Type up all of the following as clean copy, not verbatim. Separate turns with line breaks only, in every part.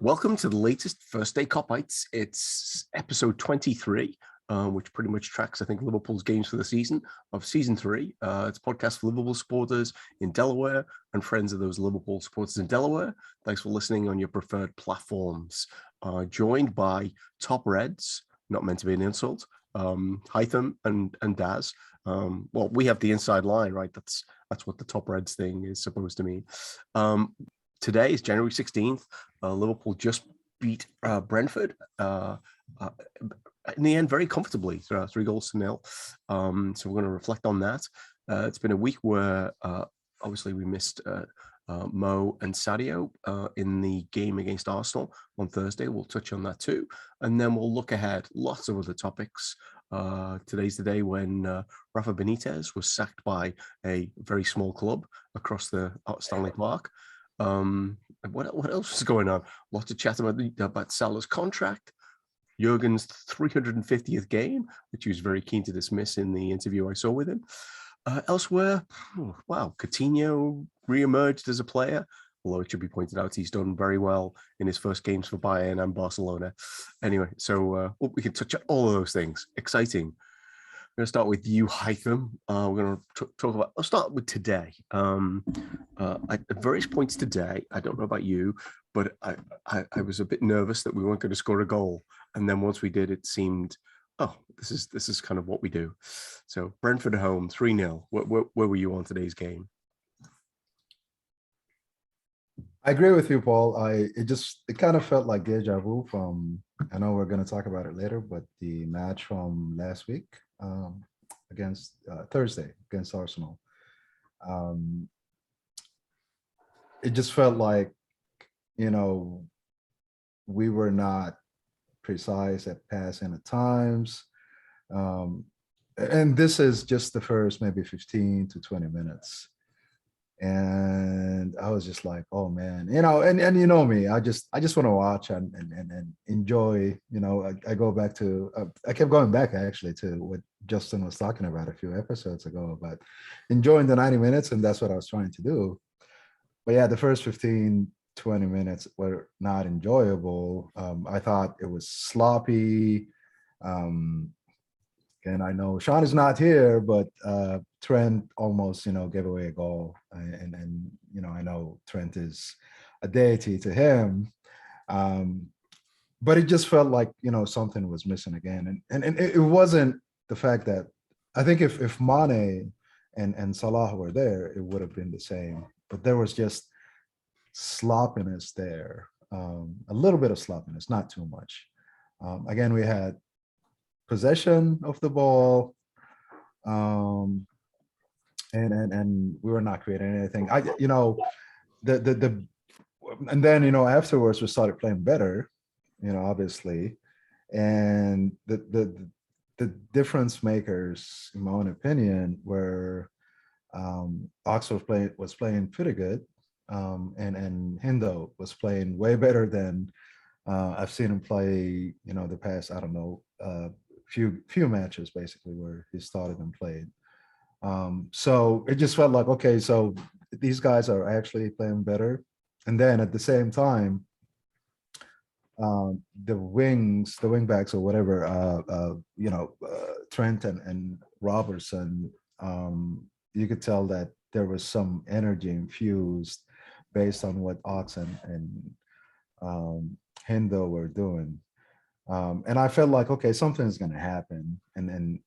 Welcome to the latest First State Kopites. It's episode 23, which pretty much tracks, I think, Liverpool's games for the season of season 3. It's a podcast for Liverpool supporters in Delaware and friends of those Liverpool supporters in Delaware. Thanks for listening on your preferred platforms. Joined by top Reds, not meant to be an insult, Haitham and Daz. Well, we have the inside line, right? That's what the top Reds thing is supposed to mean. Today is January 16th. Liverpool just beat Brentford in the end very comfortably, 3-0. So we're going to reflect on that. It's been a week where obviously we missed Mo and Sadio in the game against Arsenal on Thursday. We'll touch on that too. And then we'll look ahead. Lots of other topics. Today's the day when Rafa Benitez was sacked by a very small club across the Stanley Park. What else is going on? Lots of chat about Salah's contract, Jurgen's 350th game, which he was very keen to dismiss in the interview I saw with him. Elsewhere, wow, Coutinho re-emerged as a player, although it should be pointed out he's done very well in his first games for Bayern and Barcelona. Anyway, so we can touch on all of those things. Exciting. I'm going to start with you, Haitham. We're going to talk about. I'll start with today. At various points today, I don't know about you, but I was a bit nervous that we weren't going to score a goal, and then once we did, it seemed, oh, this is kind of what we do. So Brentford at home, 3-0. Where were you on today's game?
I agree with you, Paul. It kind of felt like deja vu from. I know we're going to talk about it later, but the match from last week. Against Thursday against Arsenal. It just felt like, we were not precise at passing at times. And this is just the first maybe 15 to 20 minutes. And I was just like, oh man, and you know me, I just want to watch and enjoy. I go back to I kept going back actually to what Justin was talking about a few episodes ago about enjoying the 90 minutes, and that's what I was trying to do. But yeah, the first 15, 20 minutes were not enjoyable. I thought it was sloppy. And I know Sean is not here, but Trent almost, gave away a goal. And I know Trent is a deity to him. But it just felt like, something was missing again. And it wasn't the fact that I think if Mane and Salah were there, it would have been the same. But there was just sloppiness there. A little bit of sloppiness, not too much. Again, we had possession of the ball, and we were not creating anything. And then afterwards we started playing better, obviously, and the difference makers, in my own opinion, were Ox was playing pretty good, and Hendo was playing way better than I've seen him play. The past, I don't know, few matches basically where he started and played. So it just felt like, okay, so these guys are actually playing better. And then at the same time, the wing backs or whatever, Trent and Robertson, you could tell that there was some energy infused based on what Ox and Hendo were doing. And I felt like, okay, something's going to happen. And then,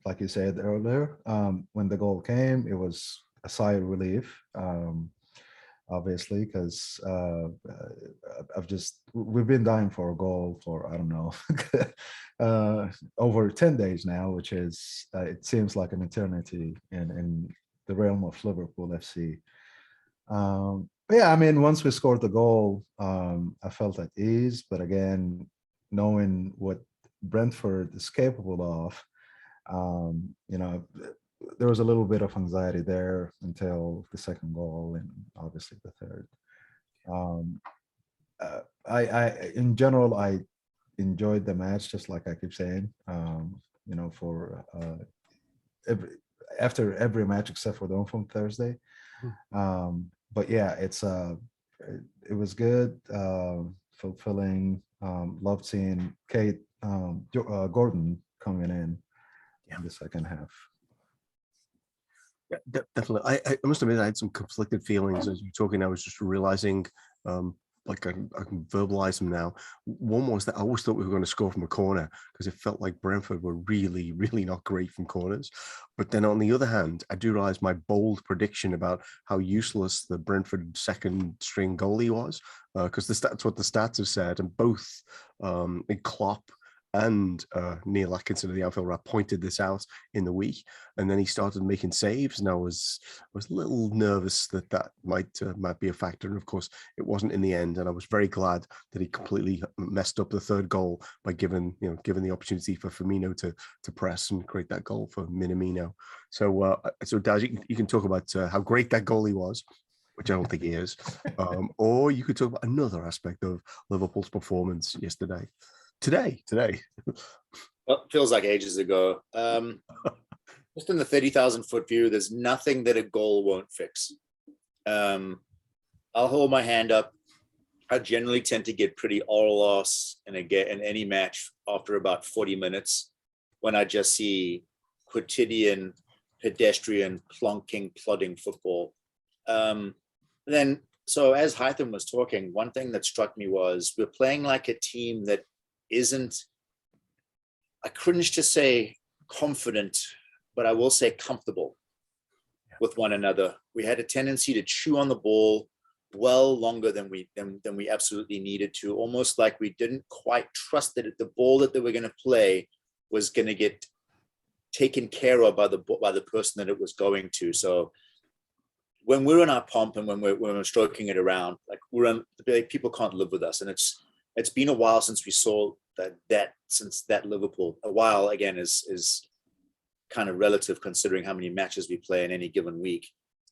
like you said earlier, when the goal came, it was a sigh of relief, obviously, because we've been dying for a goal for, I don't know, over 10 days now, which is, it seems like an eternity in the realm of Liverpool FC. But yeah, I mean, once we scored the goal, I felt at ease. But again, knowing what Brentford is capable of, there was a little bit of anxiety there until the second goal and obviously the third. In general, I enjoyed the match, just like I keep saying, for after every match except for the one from Thursday. But yeah, it was good, fulfilling. Loved seeing Kate Gordon coming in the second half.
Yeah, definitely. I must admit I had some conflicted feelings as you were talking. I was just realizing, like I can verbalize them now. One was that I always thought we were going to score from a corner because it felt like Brentford were really, really not great from corners. But then on the other hand, I do realize my bold prediction about how useless the Brentford second string goalie was, because that's what the stats have said, and both Klopp and Neil Atkinson of the Anfield Rap pointed this out in the week, and then he started making saves, and I was a little nervous that might be a factor, and of course it wasn't in the end. And I was very glad that he completely messed up the third goal by giving the opportunity for Firmino to press and create that goal for Minamino. So Daz, you can talk about how great that goalie was, which I don't think he is, or you could talk about another aspect of Liverpool's performance yesterday. Today.
Well, feels like ages ago. Just in the 30,000 foot view, there's nothing that a goal won't fix. I'll hold my hand up. I generally tend to get pretty all loss in any match after about 40 minutes when I just see quotidian, pedestrian, plodding football. So as Haitham was talking, one thing that struck me was we're playing like a team that isn't, I cringe to say confident, but I will say comfortable with one another. We had a tendency to chew on the ball well longer than we absolutely needed to, almost like we didn't quite trust that the ball that they were going to play was going to get taken care of by the person that it was going to. So when we're in our pomp and when we're stroking it around, like people can't live with us, and it's been a while since we saw that Liverpool. A while again is kind of relative considering how many matches we play in any given week,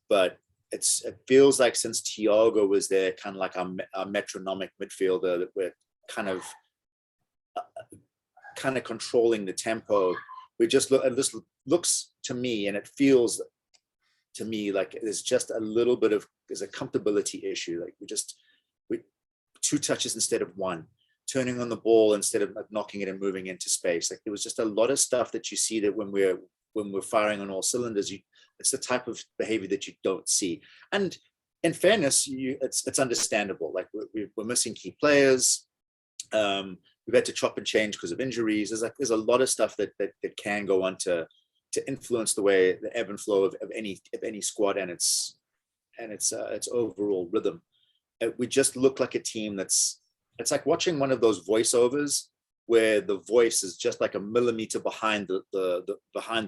but it feels like since Thiago was there, kind of like our metronomic midfielder, that we're kind of controlling the tempo. This looks to me, and it feels to me like there's just there's a comfortability issue. Like we 2 touches instead of 1, turning on the ball instead of knocking it and moving into space. Like there was just a lot of stuff that you see that when we're firing on all cylinders, it's the type of behavior that you don't see. And in fairness, it's understandable. Like we're missing key players. We've had to chop and change because of injuries. There's a lot of stuff that can go on to influence the ebb and flow of any squad and its overall rhythm. We just look like a team it's like watching one of those voiceovers where the voice is just like a millimeter behind the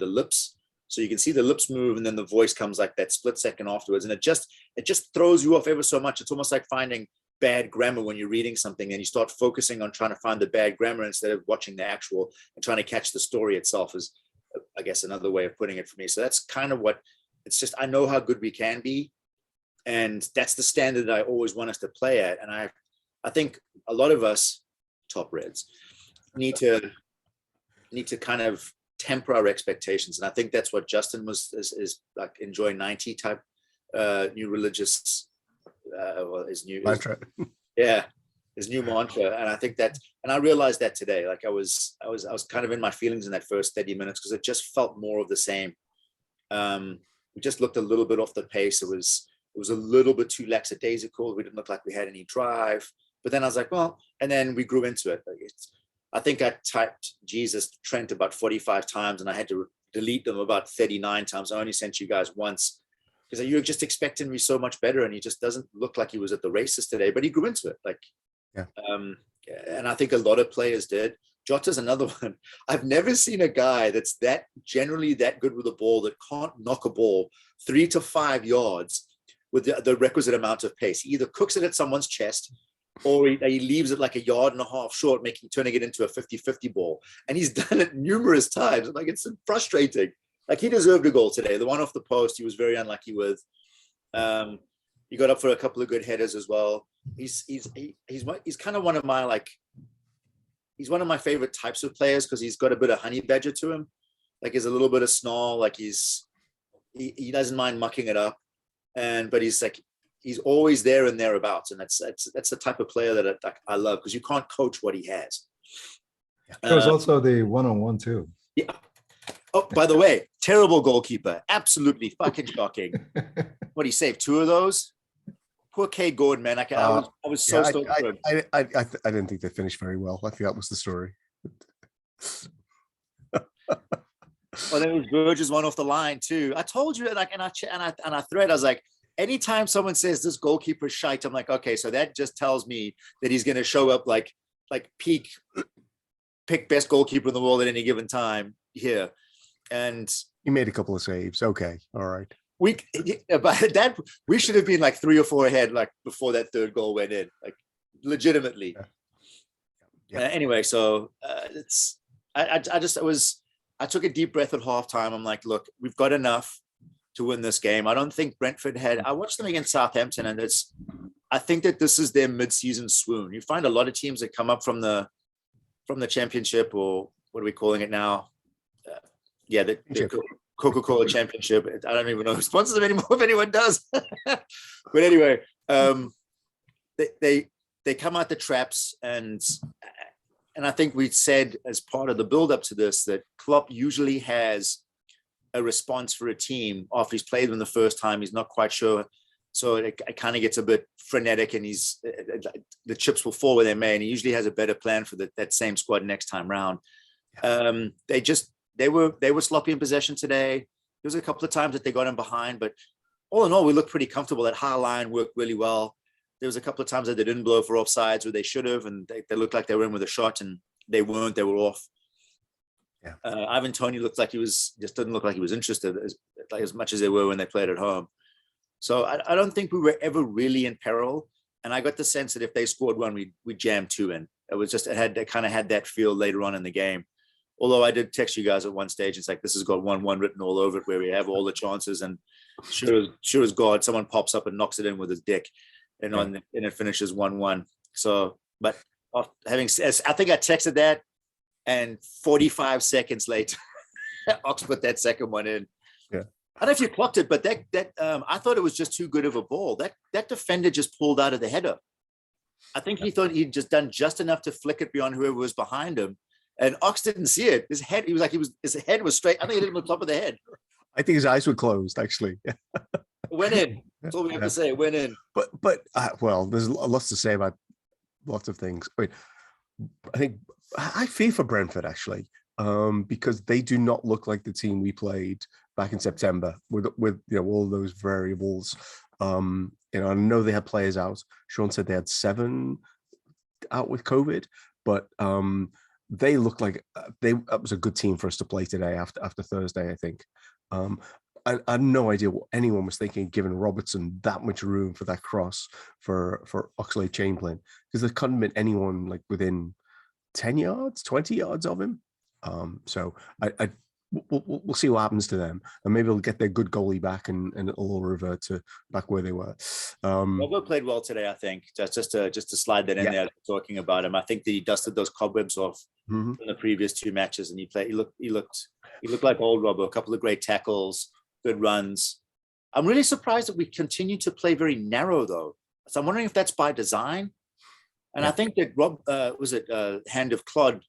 lips. So you can see the lips move and then the voice comes like that split second afterwards. And it just throws you off ever so much. It's almost like finding bad grammar when you're reading something and you start focusing on trying to find the bad grammar instead of watching the actual and trying to catch the story itself, is, I guess, another way of putting it for me. So that's kind of what it's just, I know how good we can be. And that's the standard that I always want us to play at. And I think a lot of us top Reds need to kind of temper our expectations. And I think that's what Justin is like, enjoy 90 type new religious his new
mantra.
His new mantra. And I think that, and I realized that today, like I was kind of in my feelings in that first 30 minutes because it just felt more of the same. We just looked a little bit off the pace. It was a little bit too lackadaisical. We didn't look like we had any drive. But then I was like, well, and then we grew into it. I think I typed Jesus Trent about 45 times and I had to delete them about 39 times. I only sent you guys once because you were just expecting me so much better, and he just doesn't look like he was at the races today, but he grew into it. Like,
yeah.
And I think a lot of players did. Jota's another one. I've never seen a guy that's generally that good with a ball that can't knock a ball 3 to 5 yards with the requisite amount of pace. He either cooks it at someone's chest or he leaves it like a yard and a half short, turning it into a 50-50 ball. And he's done it numerous times. Like, it's frustrating. Like, he deserved a goal today. The one off the post, he was very unlucky with. He got up for a couple of good headers as well. He's kind of one of my he's one of my favorite types of players because he's got a bit of honey badger to him. Like, he's a little bit of snarl. Like, he doesn't mind mucking it up. But he's like, he's always there and thereabouts, and that's the type of player that I love, because you can't coach what he has.
There was also the one-on-one too.
Yeah. Oh, by the way, terrible goalkeeper. Absolutely fucking shocking. What, he saved 2 of those? Poor K. Gordon, man. I was so stoked for him.
I didn't think they finished very well. I think that was the story.
Well, there was Burgess one off the line too. I told you, like, and I thread, I was like, anytime someone says this goalkeeper is shite, I'm like, okay, so that just tells me that he's going to show up like pick best goalkeeper in the world at any given time here. And
he made a couple of saves. Okay, all right.
But that we should have been like 3 or 4 ahead, like before that 3rd goal went in, like legitimately. Yeah. Anyway, so I took a deep breath at halftime. I'm like, look, we've got enough to win this game. I don't think Brentford had. I watched them against Southampton, and I think that this is their mid-season swoon. You find a lot of teams that come up from the championship, or what are we calling it now? The Coca-Cola Championship. I don't even know who sponsors them anymore, if anyone does. But anyway, they come out the traps, and I think we said as part of the build-up to this that Klopp usually has a response for a team after he's played them the first time. He's not quite sure, so it kind of gets a bit frenetic, and the chips will fall where they may, and he usually has a better plan for that same squad next time round. They were sloppy in possession today. There was a couple of times that they got in behind, but all in all, we looked pretty comfortable. That high line worked really well. There was a couple of times that they didn't blow for offsides where they should have, and they looked like they were in with a shot, and they weren't. They were off. Yeah. Ivan Toney looked like didn't look like he was interested as much as they were when they played at home. So I don't think we were ever really in peril. And I got the sense that if they scored one, we jammed 2 in. It kind of had that feel later on in the game. Although I did text you guys at one stage, it's like, this has got 1-1 written all over it, where we have all the chances, and sure as God, someone pops up and knocks it in with his dick, and it finishes 1-1. So, but I think I texted that, and 45 seconds later, Ox put that second one in. Yeah, I don't know if you clocked it, but that I thought it was just too good of a ball. That defender just pulled out of the header. I think he thought he'd just done just enough to flick it beyond whoever was behind him. And Ox didn't see it. His head was straight. I think he hit him on top of the head.
I think his eyes were closed, actually.
It went in. That's all we have to say. It went in.
But well, there's lots to say about lots of things. I think I fear for Brentford, actually, because they do not look like the team we played back in September with all those variables. I know they had players out. Sean said they had 7 out with COVID, but they looked like that was a good team for us to play today after Thursday, I think. I had no idea what anyone was thinking, giving Robertson that much room for that cross for Oxlade-Chamberlain, because there couldn't have been anyone like within 10 yards, 20 yards of him. So we'll see what happens to them, and maybe they'll get their good goalie back, and it'll all revert to back where they were.
Robert played well today, I think. Just to slide that in there, talking about him. I think that he dusted those cobwebs off in the previous 2 matches, and he looked like old Robert. A couple of great tackles, good runs. I'm really surprised that we continue to play very narrow, though. So I'm wondering if that's by design. And I think that Hand of Clod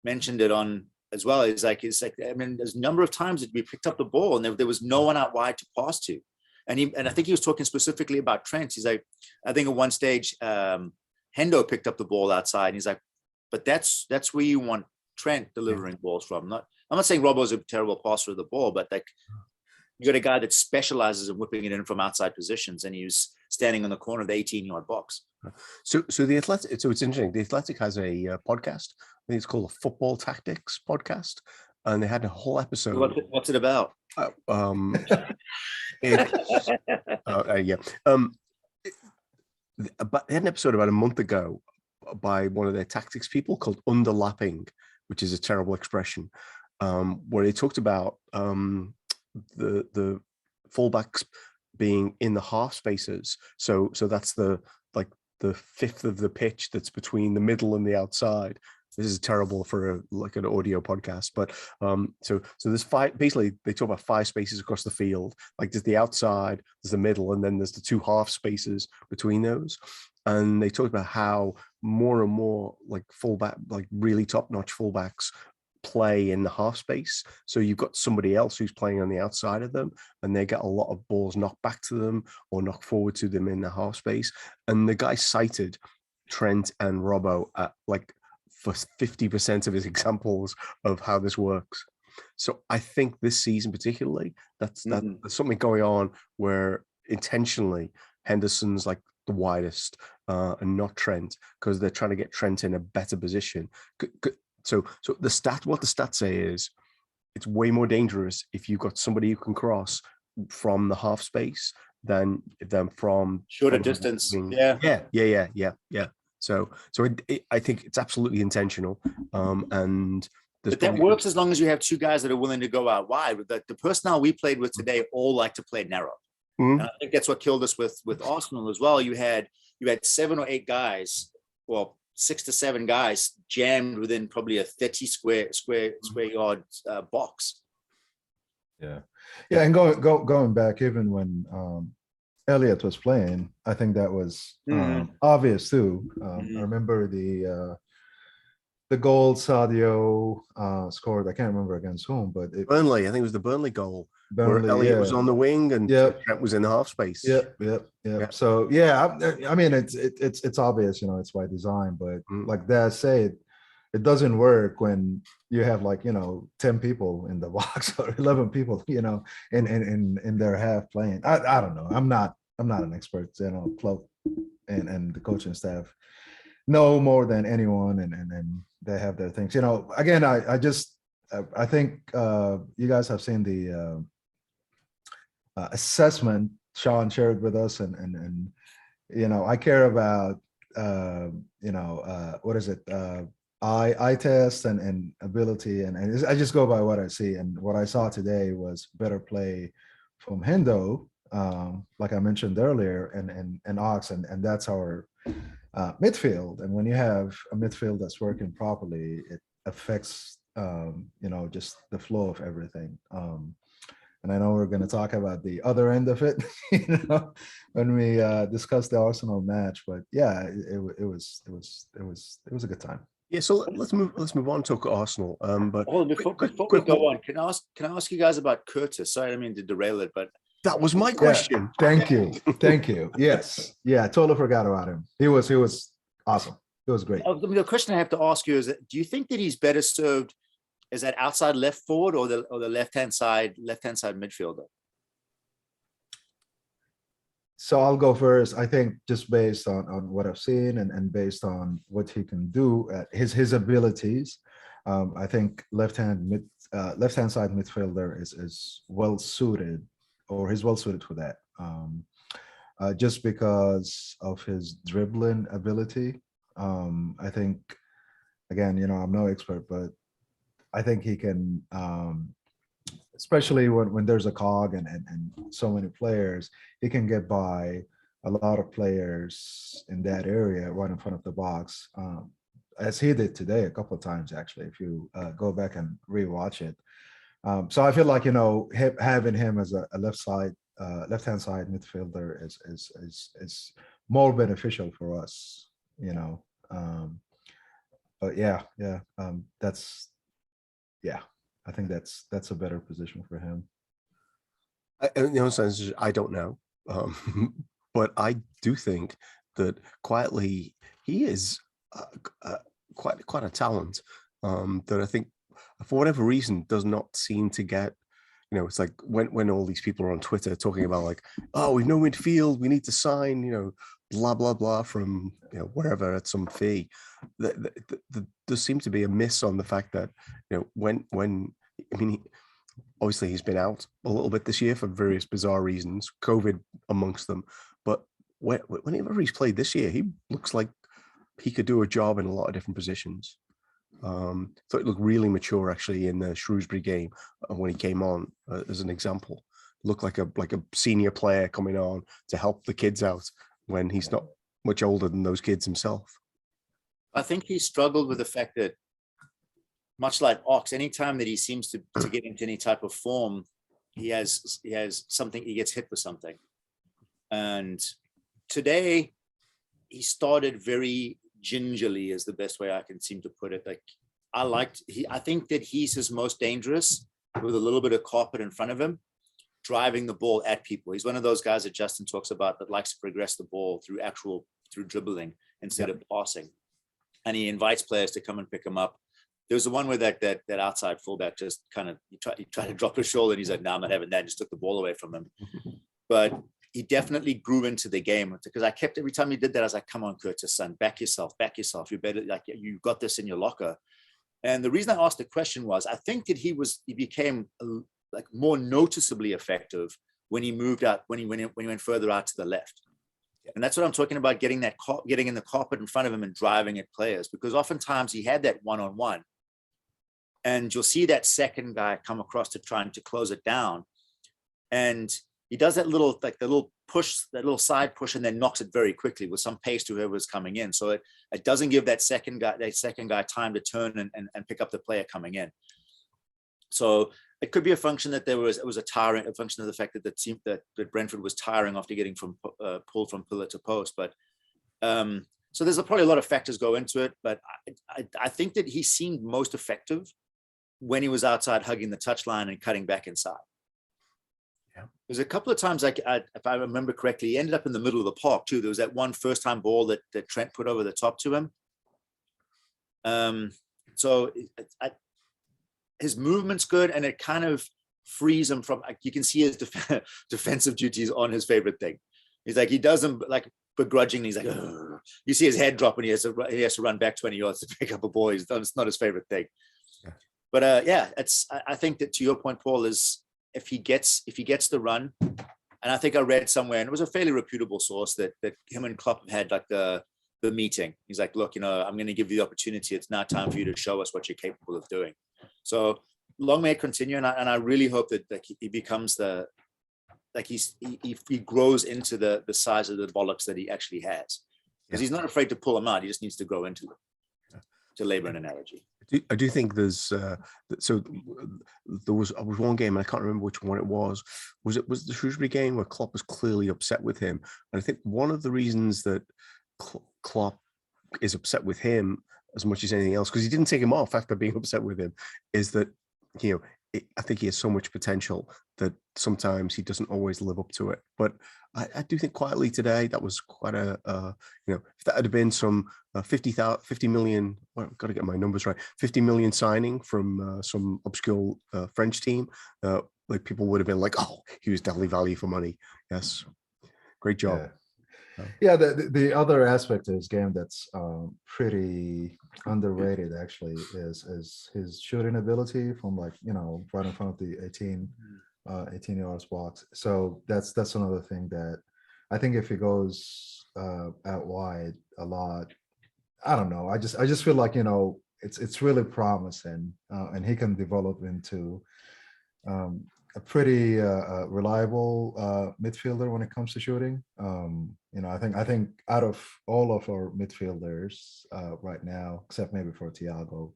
mentioned it on as well. It's like, I mean, there's a number of times that we picked up the ball and there was no one out wide to pass to. And I think he was talking specifically about Trent. He's like, I think at one stage, Hendo picked up the ball outside, and he's like, but that's where you want Trent delivering balls from. I'm not saying Robbo's a terrible passer of the ball, but like, you got a guy that specializes in whipping it in from outside positions, and he was standing in the corner of the 18-yard box.
So the Athletic. So it's interesting. The Athletic has a podcast. I think it's called a Football Tactics podcast, and they had a whole episode.
What's it about?
But they had an episode about a month ago by one of their tactics people called Underlapping, which is a terrible expression, where they talked about the fullbacks being in the half spaces. So that's the fifth of the pitch that's between the middle and the outside. this is terrible for like an audio podcast, but so there's five. Basically, they talk about 5 spaces across the field. Like there's the outside, there's the middle, and then there's the 2 half spaces between those. And they talked about how more and more like fullback, like really top-notch fullbacks play in the half space. So you've got somebody else who's playing on the outside of them, and they get a lot of balls knocked back to them or knocked forward to them in the half space. And the guy cited Trent and Robbo at like for 50% of his examples of how this works. So I think this season particularly, there's something going on where intentionally Henderson's like the widest and not Trent, because they're trying to get Trent in a better position. So what the stats say is it's way more dangerous if you've got somebody who can cross from the half space than from
shorter distance.
Yeah. So I think it's absolutely intentional. And
but that works as long as you have 2 guys that are willing to go out wide. But the personnel we played with today all like to play narrow. And I think that's what killed us with Arsenal as well. You had 7 or 8 guys, well, 6 to 7 guys jammed within probably a 30 square yard box.
Yeah. And going back, even when Elliott was playing, I think that was obvious too. I remember the goal Sadio scored. I can't remember against whom, but
Burnley. I think it was the Burnley goal. Where Elliott was on the wing and Trent was in the half space.
Yep. So I mean it's obvious, it's by design, but like Dad said, it doesn't work when you have like 10 people in the box or 11 people, in their half playing. I don't know. I'm not an expert, Klopp and the coaching staff know more than anyone, and they have their things. Again, I think you guys have seen the assessment Sean shared with us, and I care about what is it, eye test and ability, and I just go by what I see, and what I saw today was better play from Hendo, like I mentioned earlier, and Ox, and that's our midfield. And when you have a midfield that's working properly, it affects just the flow of everything. And I know we're going to talk about the other end of it, when we discuss the Arsenal match. But yeah, it was a good time.
Yeah, so let's move on to Arsenal. But
before we go on, can I ask you guys about Curtis? Sorry, I didn't mean to derail it, but
that was my question.
Yeah, thank you. Yes, I totally forgot about him. He was awesome. It was great.
The question I have to ask you is, do you think that he's better served as that outside left forward or the left-hand side midfielder?
So I'll go first. I think just based on what I've seen and based on what he can do, his abilities, I think left-hand side midfielder is well suited, or he's well suited for that. Just because of his dribbling ability. I think, again, I'm no expert, but I think he can, especially when there's a cog and so many players, he can get by a lot of players in that area right in front of the box, as he did today a couple of times, actually, if you go back and rewatch it. So I feel like, having him as a left-hand side midfielder is more beneficial for us, but I think that's a better position for him.
In no sense, I don't know, but I do think that quietly he is quite a talent that I think, for whatever reason, does not seem to get. It's like when all these people are on Twitter talking about like, oh, we've no midfield, we need to sign, blah blah blah from wherever at some fee. There seems to be a miss on the fact that obviously he's been out a little bit this year for various bizarre reasons, COVID amongst them. But whenever he's played this year, he looks like he could do a job in a lot of different positions. Thought it looked really mature actually in the Shrewsbury game when he came on as an example. Looked like a senior player coming on to help the kids out when he's not much older than those kids himself.
I think he struggled with the fact that much like Ox, anytime that he seems to get into any type of form, he has something, he gets hit with something. And today he started very gingerly, is the best way I can seem to put it. Like I think that he's his most dangerous with a little bit of carpet in front of him, driving the ball at people. He's one of those guys that Justin talks about that likes to progress the ball through dribbling instead of passing. And he invites players to come and pick him up. There was the one where that outside fullback just kind of, he tried to drop his shoulder and he's like, no, I'm not having that, and just took the ball away from him. But he definitely grew into the game, because I kept, every time he did that, I was like, come on, Curtis, son, back yourself. You better, like, you got this in your locker. And the reason I asked the question was, I think that he became like more noticeably effective when he moved out, when he went further out to the left. And that's what I'm talking about, getting in the carpet in front of him and driving at players, because oftentimes he had that one-on-one. And you'll see that second guy come across to trying to close it down. And he does that little, like the little push, that little side push, and then knocks it very quickly with some pace to whoever's coming in. So it doesn't give that second guy time to turn and pick up the player coming in. So it could be a function that it was a function of the fact that the team that Brentford was tiring after getting pulled from pillar to post. But so there's probably a lot of factors go into it. But I think that he seemed most effective when he was outside hugging the touchline and cutting back inside. Yeah. There's a couple of times, like if I remember correctly, he ended up in the middle of the park too. There was that one first-time ball that Trent put over the top to him. So his movement's good, and it kind of frees him from, like, you can see his defensive duties on his favorite thing. He's like, he doesn't, like, begrudgingly, he's like, ugh. You see his head drop and he has to run back 20 yards to pick up a ball. It's not his favorite thing. Yeah. But yeah, I think that, to your point, Paul, is if he gets the run, and I think I read somewhere, and it was a fairly reputable source, that him and Klopp had like the meeting. He's like, look, I'm going to give you the opportunity. It's now time for you to show us what you're capable of doing. So long may it continue, and I really hope that he becomes he grows into the size of the bollocks that he actually has, because he's not afraid to pull them out. He just needs to grow into it, to labor an analogy. I
do think there's so there was one game, and I can't remember which one it was. Was it the Shrewsbury game where Klopp was clearly upset with him? And I think one of the reasons that Klopp is upset with him as much as anything else, because he didn't take him off after being upset with him, is that I think he has so much potential that sometimes he doesn't always live up to it. But I do think quietly today that was quite a if that had been some 50 million, well, I've got to get my numbers right, 50 million signing from some obscure French team, like, people would have been like, oh, he was definitely value for money. Yes, great job.
Yeah. Yeah, the other aspect of his game that's pretty underrated actually is his shooting ability from, like, right in front of the 18 yards box. So that's another thing that I think if he goes out wide a lot, I don't know. I just feel like it's really promising, and he can develop into a pretty reliable midfielder when it comes to shooting. I think out of all of our midfielders right now, except maybe for Thiago,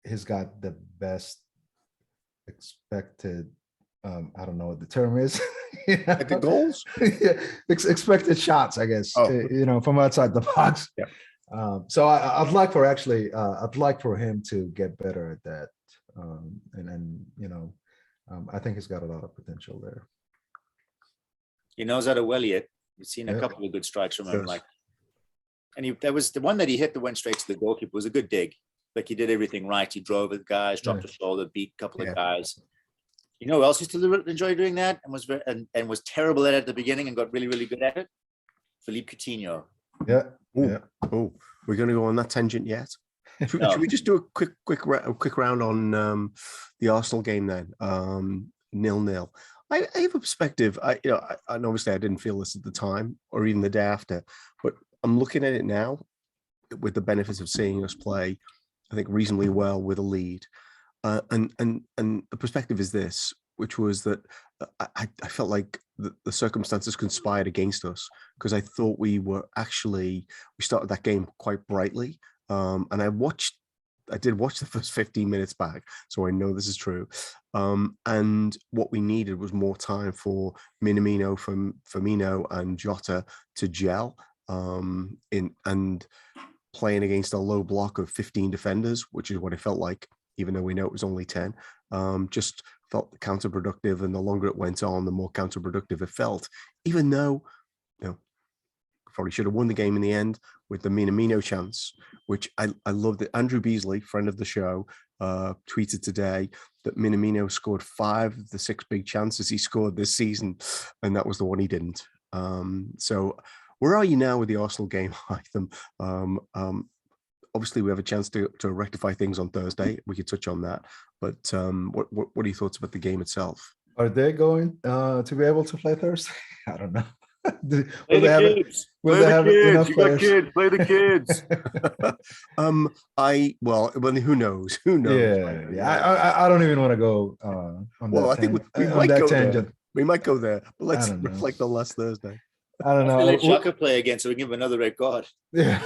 he's got the best expected. I don't know what the term is.
At the goals,
yeah, expected shots, I guess. Oh. From outside the box.
Yeah.
So I'd like for him to get better at that, I think he's got a lot of potential there.
He knows how to welly it. You've seen a couple of good strikes from him, that was the one that he hit that went straight to the goalkeeper. Was a good dig. Like, he did everything right. He drove at guys, dropped a shoulder, beat a couple of guys. You know who else used to enjoy doing that and was terrible at it at the beginning and got really, really good at it? Philippe Coutinho.
Yeah.
Ooh.
Yeah.
Oh, we're going to go on that tangent yet? Should we just do a quick round on the Arsenal game then? 0-0. I have a perspective. And obviously I didn't feel this at the time or even the day after, but I'm looking at it now with the benefits of seeing us play, I think, reasonably well with a lead. And the perspective is this, which was that I felt like the circumstances conspired against us, because I thought we started that game quite brightly. And I watched I did watch the first 15 minutes back, so I know this is true. And what we needed was more time for Minamino, Firmino, and Jota to gel and playing against a low block of 15 defenders, which is what it felt like, even though we know it was only 10. Just felt counterproductive, and the longer it went on, the more counterproductive it felt, even though, probably should have won the game in the end with the Minamino chance, which I loved it. Andrew Beasley, friend of the show, tweeted today that Minamino scored 5 of the 6 big chances he scored this season, and that was the one he didn't. So where are you now with the Arsenal game, Haitham? Obviously, we have a chance to rectify things on Thursday. We could touch on that. But what are your thoughts about the game itself?
Are they going to be able to play Thursday? I don't know.
Play the kids.
Will they have enough players?
Play the kids.
Who knows? Who knows?
Yeah. I don't even want to go on
I think we might go tangent. There. We might go there, but let's reflect on last Thursday.
I don't know.
Let Xhaka play again, so we give him another red card.
Yeah.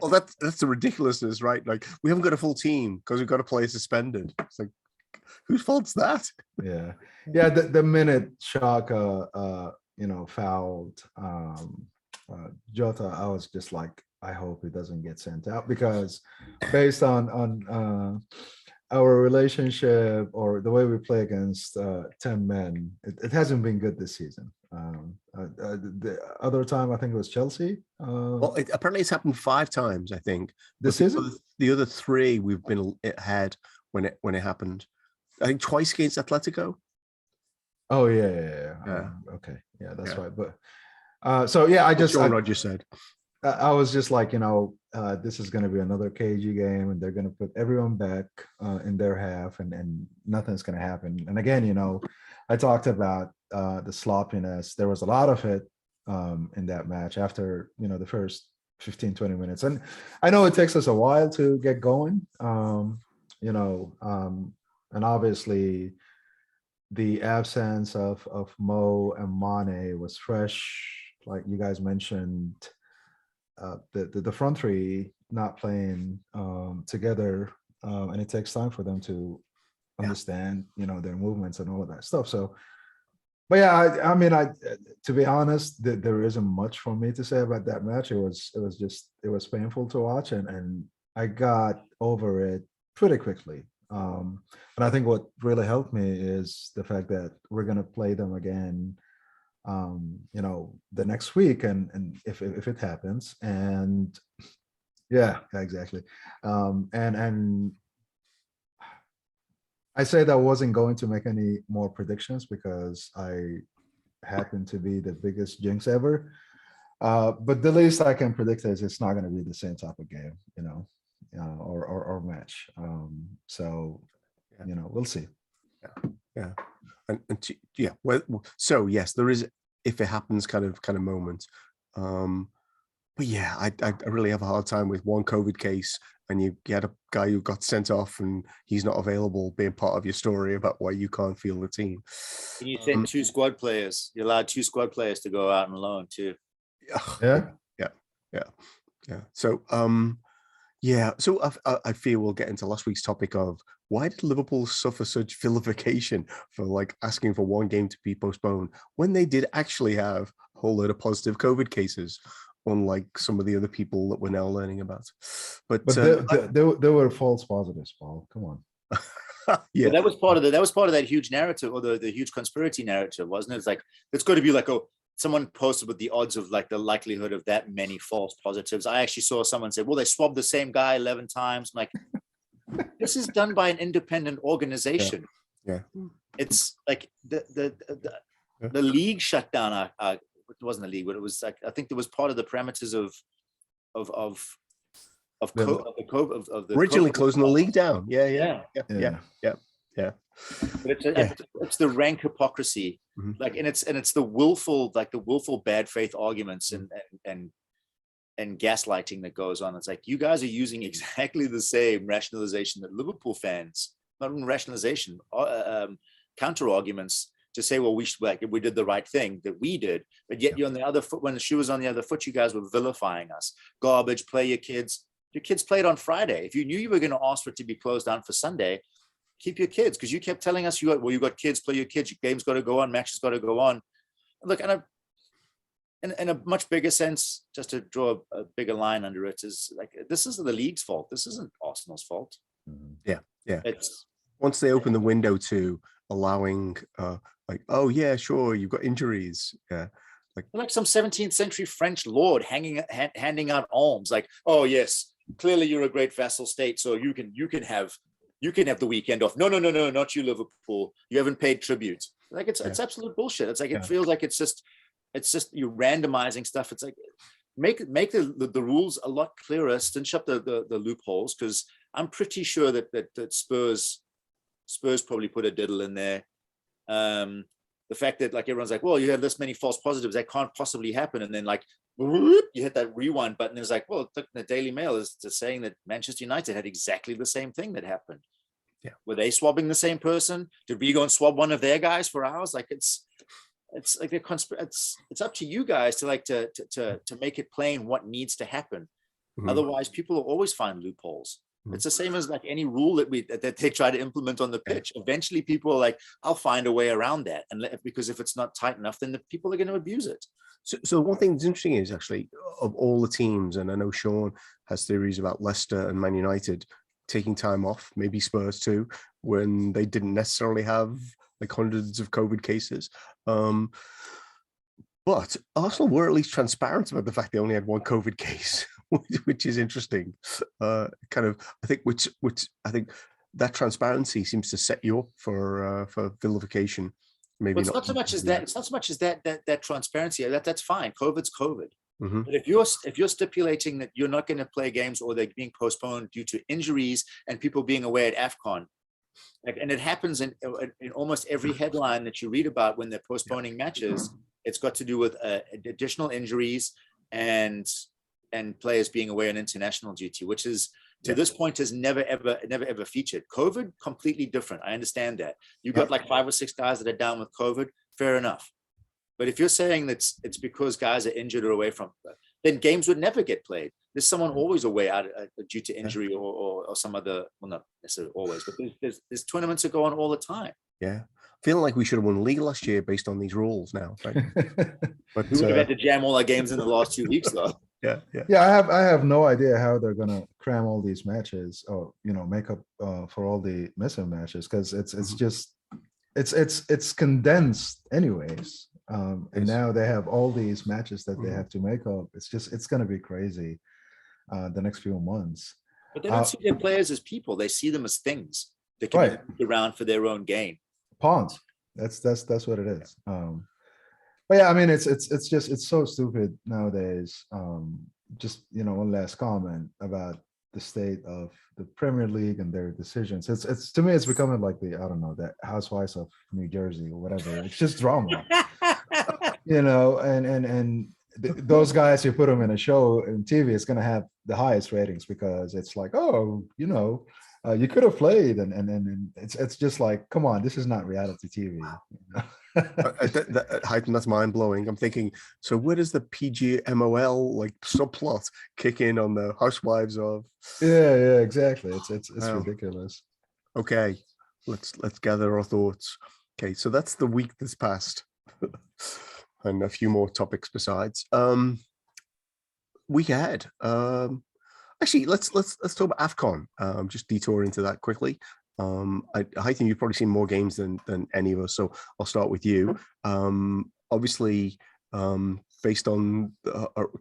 well, that's the ridiculousness, right? Like, we haven't got a full team because we've got a player suspended. It's like, whose fault's that?
Yeah. The minute Xhaka, fouled Jota, I was just like, I hope he doesn't get sent out, because based on our relationship or the way we play against 10 men, it hasn't been good this season. The other time, I think it was Chelsea.
Apparently it's happened 5 times, I think.
This season?
The other 3 we've been ahead when it happened. I think twice against Atletico.
Oh yeah. Okay, yeah, that's right. But I just
Roger said.
I was just like, this is going to be another KG game, and they're going to put everyone back in their half, and nothing's going to happen. And again, I talked about the sloppiness. There was a lot of it in that match after, the first 15, 20 minutes. And I know it takes us a while to get going, and obviously the absence of Mo and Mane was fresh, like you guys mentioned. The front 3 not playing together, and it takes time for them to understand, their movements and all of that stuff. So, but I mean, to be honest, there isn't much for me to say about that match. It was painful to watch, and I got over it pretty quickly. And I think what really helped me is the fact that we're going to play them again, the next week, and if it happens, and exactly. And I said I wasn't going to make any more predictions because I happen to be the biggest jinx ever. But the least I can predict is it's not going to be the same type of game, or match. We'll see.
Yeah. So yes, there is, if it happens, kind of moment. But yeah, I really have a hard time with one COVID case, and you had a guy who got sent off and he's not available being part of your story about why you can't feel the team.
And you send 2 squad players. You're allowed 2 squad players to go out on loan too.
Yeah.
So so I fear we'll get into last week's topic of why did Liverpool suffer such vilification for like asking for one game to be postponed when they did actually have a whole load of positive COVID cases, unlike some of the other people that we're now learning about. But
there were false positives, Paul. Come on.
Yeah, that was part of that huge narrative, or the huge conspiracy narrative, wasn't it? It's like, it's got to be like, someone posted with the odds of like the likelihood of that many false positives. I actually saw someone say, well, they swabbed the same guy 11 times. I'm like, this is done by an independent organization.
Yeah.
It's like the league shut down. It wasn't the league, but it was like, I think it was part of the parameters of the
originally closing the league down. Yeah.
But it's the rank hypocrisy, like, and it's the willful bad faith arguments and gaslighting that goes on. It's like, you guys are using exactly the same rationalization that Liverpool fans, not even rationalization, counter arguments to say, well, we did the right thing that we did, but yet you're on the other foot. When the shoe was on the other foot, you guys were vilifying us. Garbage, play your kids. Your kids played on Friday. If you knew you were going to ask for it to be closed down for Sunday, keep your kids, because you kept telling us you got kids, play your kids, your game's got to go on, matches got to go on. Look, and in a much bigger sense, just to draw a bigger line under it, is like, this isn't the league's fault. This isn't Arsenal's fault.
Yeah.
It's
once they open the window to allowing, like, oh yeah, sure, you've got injuries. Yeah.
Like some 17th century French lord handing out alms. Like, oh yes, clearly you're a great vassal state, so you can have the weekend off. No, not you, Liverpool. You haven't paid tribute. Like it's absolute bullshit. It's like it feels like it's just you're randomizing stuff. It's like make the rules a lot clearer, cinch up the loopholes, because I'm pretty sure that Spurs probably put a diddle in there. The fact that like everyone's like, well, you have this many false positives, that can't possibly happen, and then like you hit that rewind button. It's like, well, the Daily Mail is saying that Manchester United had exactly the same thing that happened.
Yeah,
were they swabbing the same person? Did we go and swab one of their guys for ours? Like it's like it's up to you guys to make it plain what needs to happen. Otherwise, people will always find loopholes. It's the same as like any rule that they try to implement on the pitch. Eventually people are like, I'll find a way around that. And because if it's not tight enough, then the people are going to abuse it.
So one thing that's interesting is actually, of all the teams, and I know Sean has theories about Leicester and Man United taking time off, maybe Spurs too, when they didn't necessarily have like hundreds of COVID cases. But Arsenal were at least transparent about the fact they only had one COVID case, which is interesting. I think that transparency seems to set you up for vilification. Maybe
it's not so much as that. It's not so much as that transparency. That's fine. COVID's COVID.
Mm-hmm.
But if you're stipulating that you're not going to play games or they're being postponed due to injuries and people being away at AFCON, and it happens in almost every headline that you read about when they're postponing matches, it's got to do with additional injuries and players being away on international duty, which is to this point has never ever featured. COVID, completely different. I understand that. You got like 5 or 6 guys that are down with COVID, fair enough. But if you're saying that it's because guys are injured or away from, then games would never get played. There's someone always away out due to injury or some other, well, not necessarily always, but there's tournaments that go on all the time.
Yeah. Feeling like we should have won the league last year based on these rules now. Right?
But we would have had to jam all our games in the last 2 weeks though.
Yeah.
I have no idea how they're gonna cram all these matches or make up for all the missing matches, because it's condensed anyways. And now they have all these matches that they have to make up. It's gonna be crazy the next few months.
But they don't see their players as people. They see them as things that can be moved around for their own gain.
Pawns. That's what it is. But yeah, I mean, it's so stupid nowadays. Just one last comment about the state of the Premier League and their decisions. It's to me, it's becoming like the Housewives of New Jersey or whatever. It's just drama, and those guys, you put them in a show in TV, it's gonna have the highest ratings because it's like, you could have played, and it's just like, come on, this is not reality TV.
Haitham, that's mind blowing. I'm thinking, so where does the PGMOL like subplot kick in on the Housewives of?
Yeah, exactly. It's ridiculous.
Okay, let's gather our thoughts. Okay, so that's the week that's passed, and a few more topics besides. Week ahead. Actually, let's talk about AFCON. Just detour into that quickly. I think you've probably seen more games than any of us, so I'll start with you. Obviously, based on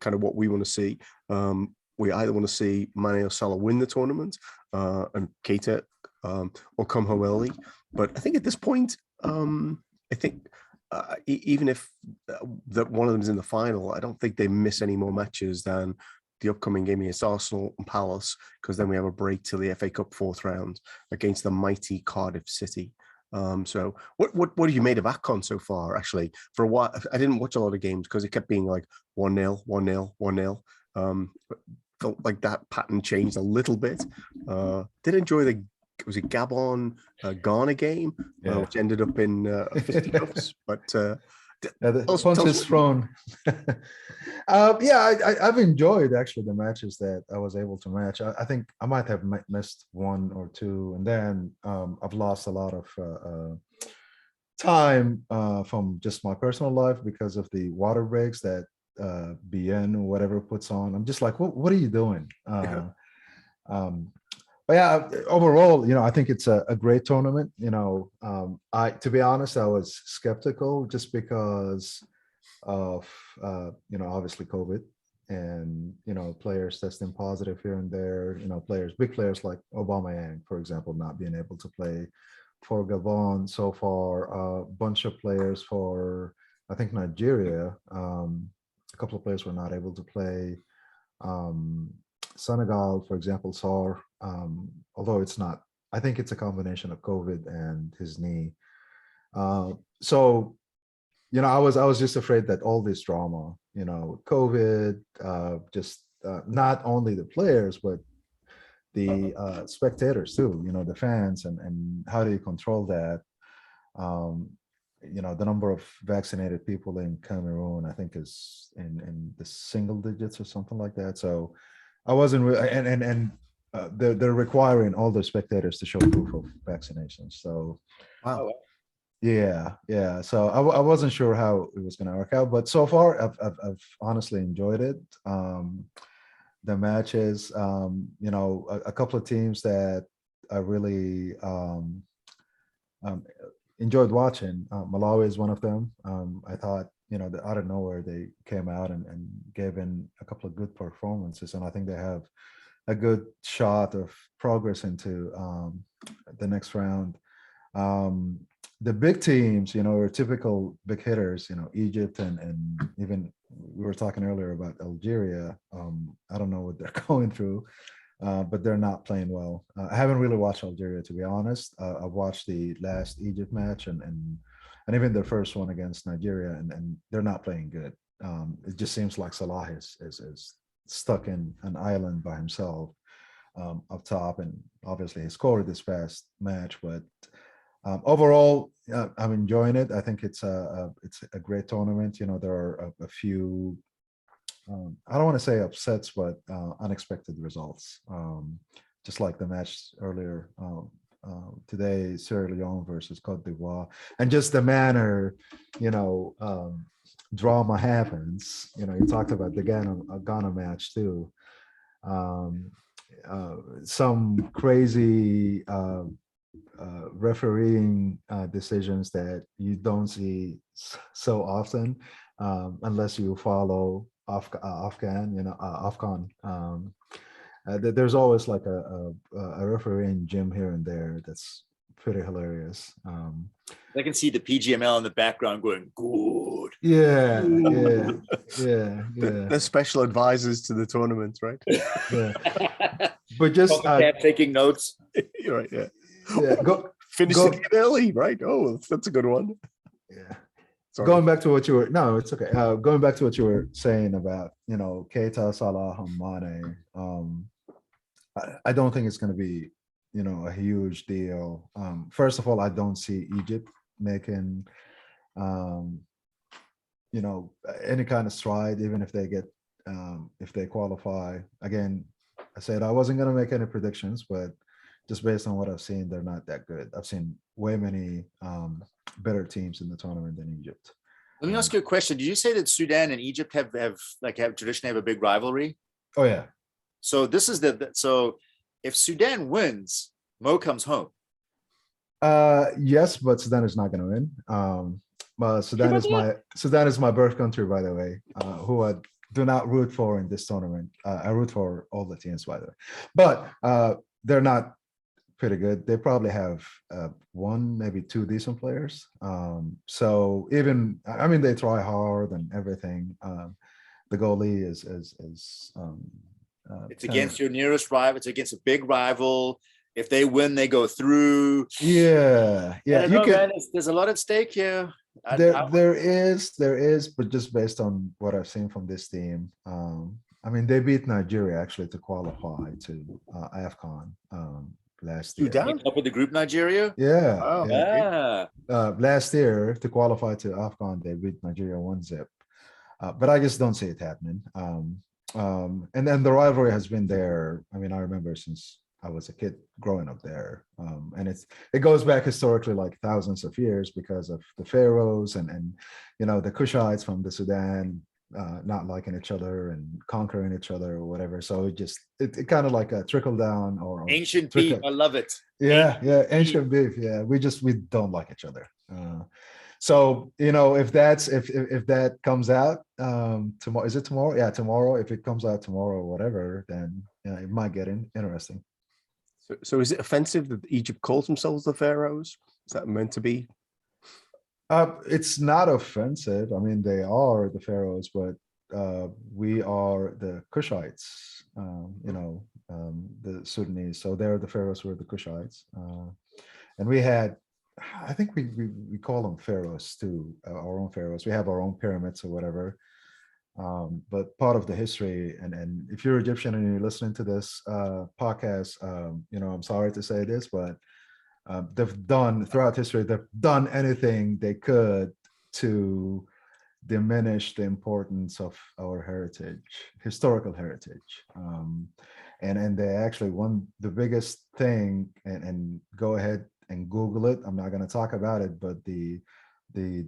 kind of what we want to see, we either want to see Mane or Salah win the tournament, and Keita or come home early. But I think at this point, even if that one of them is in the final, I don't think they miss any more matches than the upcoming game against Arsenal and Palace, because then we have a break to the FA Cup 4th round against the mighty Cardiff City. So what have you made of AFCON so far? Actually, for a while, I didn't watch a lot of games because it kept being like 1-0, 1-0, 1-0. Felt like that pattern changed a little bit. Did enjoy was it Gabon Ghana game, which ended up in fisticuffs, but
The
Tell us
punches thrown. I've enjoyed actually the matches that I was able to match. I think I might have missed one or two, and then I've lost a lot of time from just my personal life because of the water breaks that BN or whatever puts on. I'm just like, what are you doing? But yeah, overall, I think it's a great tournament. To be honest, I was skeptical just because of obviously COVID and players testing positive here and there. Big players like Aubameyang, for example, not being able to play. For Gabon so far, a bunch of players for I think Nigeria. A couple of players were not able to play. Senegal, for example, saw, although it's not, I think it's a combination of COVID and his knee. So, I was just afraid that all this drama, COVID, not only the players, but the spectators too, the fans, and how do you control that? The number of vaccinated people in Cameroon, I think, is in the single digits or something like that. So I wasn't really, and they're requiring all the spectators to show proof of vaccination. So
Wow.
yeah. So I wasn't sure how it was going to work out, but so far I've honestly enjoyed it. The matches, a couple of teams that I really enjoyed watching. Malawi is one of them. I thought, that out of nowhere they came out and gave in a couple of good performances, and I think they have a good shot of progress into the next round. The big teams, are typical big hitters, Egypt and even we were talking earlier about Algeria. I don't know what they're going through, but they're not playing well. I haven't really watched Algeria, to be honest. I've watched the last Egypt match and even the first one against Nigeria, and they're not playing good. It just seems like Salah is stuck in an island by himself up top, and obviously he scored this past match, but overall, I'm enjoying it. I think it's a great tournament. There are a few, I don't want to say upsets, but unexpected results. Just like the match earlier today, Sierra Leone versus Cote d'Ivoire, and just the manner, drama happens. You talked about the Ghana match too. Some crazy refereeing decisions that you don't see so often unless you follow Afghan. There's always like a refereeing gym here and there that's pretty hilarious.
I can see the PGML in the background going, good.
Yeah.
They're special advisors to the tournament, right?
Yeah. But just
taking notes.
You're right, yeah.
Finish
the game early, right? Oh, that's a good one.
Yeah.
Sorry.
Going back to what you were, no, it's okay. Going back to what you were saying about, Keita, Salah, and Mane. I don't think it's going to be, a huge deal. First of all, I don't see Egypt making, any kind of stride, even if they get, if they qualify. Again, I said I wasn't going to make any predictions, but just based on what I've seen, they're not that good. I've seen way many better teams in the tournament than Egypt.
Let me ask you a question. Did you say that Sudan and Egypt have traditionally have a big rivalry?
Oh yeah.
So this is so if Sudan wins, Mo comes home.
Yes, but Sudan is not going to win. But Sudan is my birth country, by the way. Who I do not root for in this tournament. I root for all the teams, by the way. But they're not pretty good. They probably have one, maybe two decent players. So even, they try hard and everything. The goalie is
it's against your nearest rival. It's against a big rival. If they win, they go through.
Yeah.
Man, there's a lot at stake here.
There is, but just based on what I've seen from this team, they beat Nigeria actually to qualify to AFCON. last year.
Sudan?
Top of the group, Nigeria.
Yeah,
Wow.
yeah.
Ah,
Last year to qualify to AFCON, they beat Nigeria 1-0. But I just don't see it happening. And then the rivalry has been there. I mean, I remember since I was a kid growing up there, and it goes back historically like thousands of years because of the pharaohs and the Kushites from the Sudan not liking each other and conquering each other or whatever. So it kind of like a trickle down or
ancient beef. I love it.
yeah, ancient beef. Yeah, we don't like each other. So if that comes out tomorrow, is it tomorrow? Yeah, tomorrow. If it comes out tomorrow or whatever, then it might get interesting.
So is it offensive that Egypt calls themselves the Pharaohs? Is that meant to be?
It's not offensive. I mean, they are the pharaohs, but we are the Kushites. The Sudanese. So they're the pharaohs. We're the Kushites, and we had. I think we call them pharaohs too. Our own pharaohs. We have our own pyramids or whatever. But part of the history, and if you're Egyptian and you're listening to this podcast, I'm sorry to say this, but they've done throughout history, they've done anything they could to diminish the importance of our historical heritage. And they actually won the biggest thing, and go ahead and Google it. I'm not going to talk about it, but the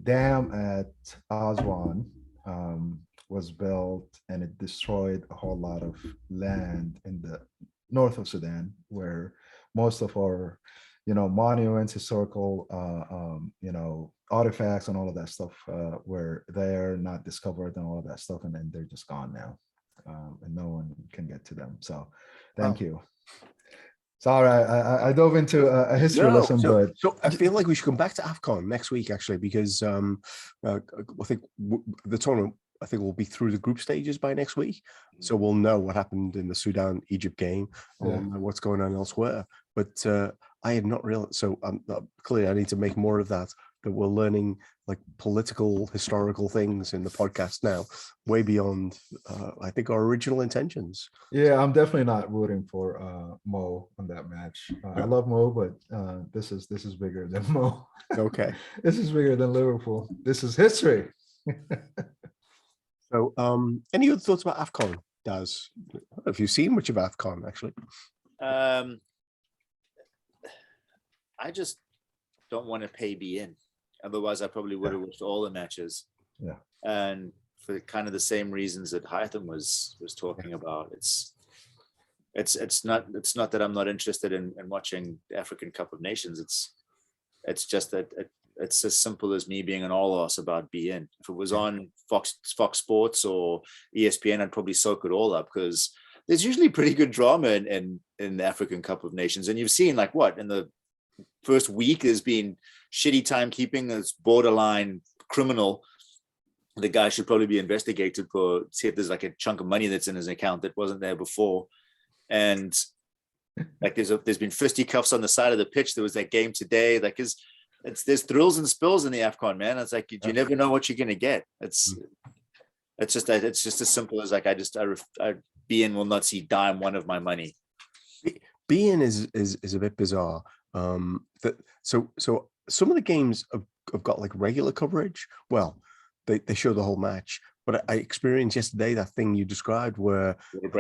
dam at Aswan was built, and it destroyed a whole lot of land in the north of Sudan, where most of our, monuments, historical, artifacts and all of that stuff were there, not discovered and all of that stuff. And then they're just gone now. And no one can get to them. So thank you. Sorry, I dove into a history lesson, but
I feel like we should come back to AFCON next week, actually, because I think the tournament, I think we'll be through the group stages by next week. So we'll know what happened in the Sudan-Egypt game and what's going on elsewhere. But I had not realized, so clearly I need to make more of that we're learning like political, historical things in the podcast now, way beyond, I think, our original intentions.
Yeah, I'm definitely not rooting for Mo on that match. I love Mo, but this is bigger than Mo.
Okay.
This is bigger than Liverpool. This is history.
So, any other thoughts about AFCON, Daz? Have you seen much of AFCON, actually?
I just don't want to pay in. Otherwise, I probably would have watched all the matches.
Yeah.
And for kind of the same reasons that Haitham was talking about, it's not that I'm not interested in watching the African Cup of Nations. It's just that it's as simple as me being an all ass about beIN. If it was on Fox Sports or ESPN, I'd probably soak it all up, because there's usually pretty good drama in the African Cup of Nations. And you've seen, like, what, in the first week there's been shitty timekeeping that's borderline criminal. The guy should probably be investigated for, see if there's like a chunk of money that's in his account that wasn't there before. And like there's been fisticuffs on the side of the pitch. There was that game today. Like there's thrills and spills in the AFCON, man. It's like you never know what you're gonna get. It's just as simple as like I beIN will not see dime one of my money.
beIN is a bit bizarre. So some of the games have got like regular coverage. Well, they show the whole match, but I experienced yesterday that thing you described where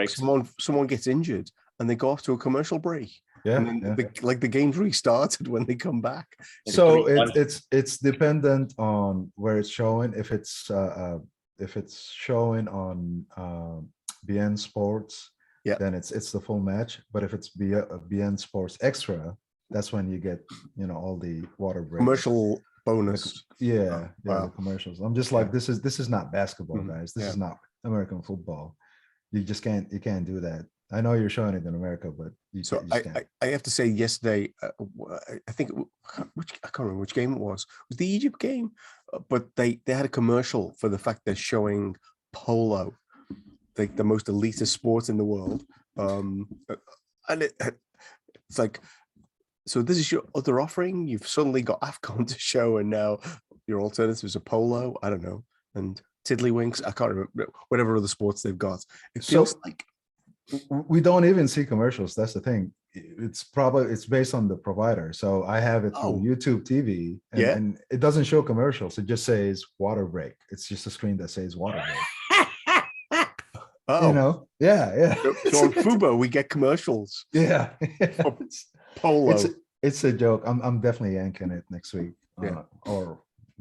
someone gets injured and they go off to a commercial break.
Yeah,
and then the game's restarted when they come back.
So it's dependent on where it's showing. If it's showing on beIN Sports, then it's the full match. But if it's beIN Sports Extra, that's when you get all the water breaks.
Commercial bonus.
Wow. The commercials. I'm just like, this is not basketball, guys. This is not American football. You can't do that. I know you're showing it in America, but
I have to say, yesterday, I think I can't remember which game it was. It was the Egypt game, but they had a commercial for the fact they're showing polo, like the most elitist sport in the world, and it's like, so this is your other offering. You've suddenly got AFCON to show, and now your alternatives are polo. I don't know, and tiddlywinks. I can't remember whatever other sports they've got. It feels like
we don't even see commercials. That's the thing. it's based on the provider. So I have it through
Oh.
YouTube TV, and,
Yeah.
and it doesn't show commercials. It just says water break. It's just a screen that says water break.
Oh,
You know? Yeah.
so on Fubo we get commercials.
Yeah.
Polo.
It's a joke. I'm definitely yanking it next week.
Yeah.
Or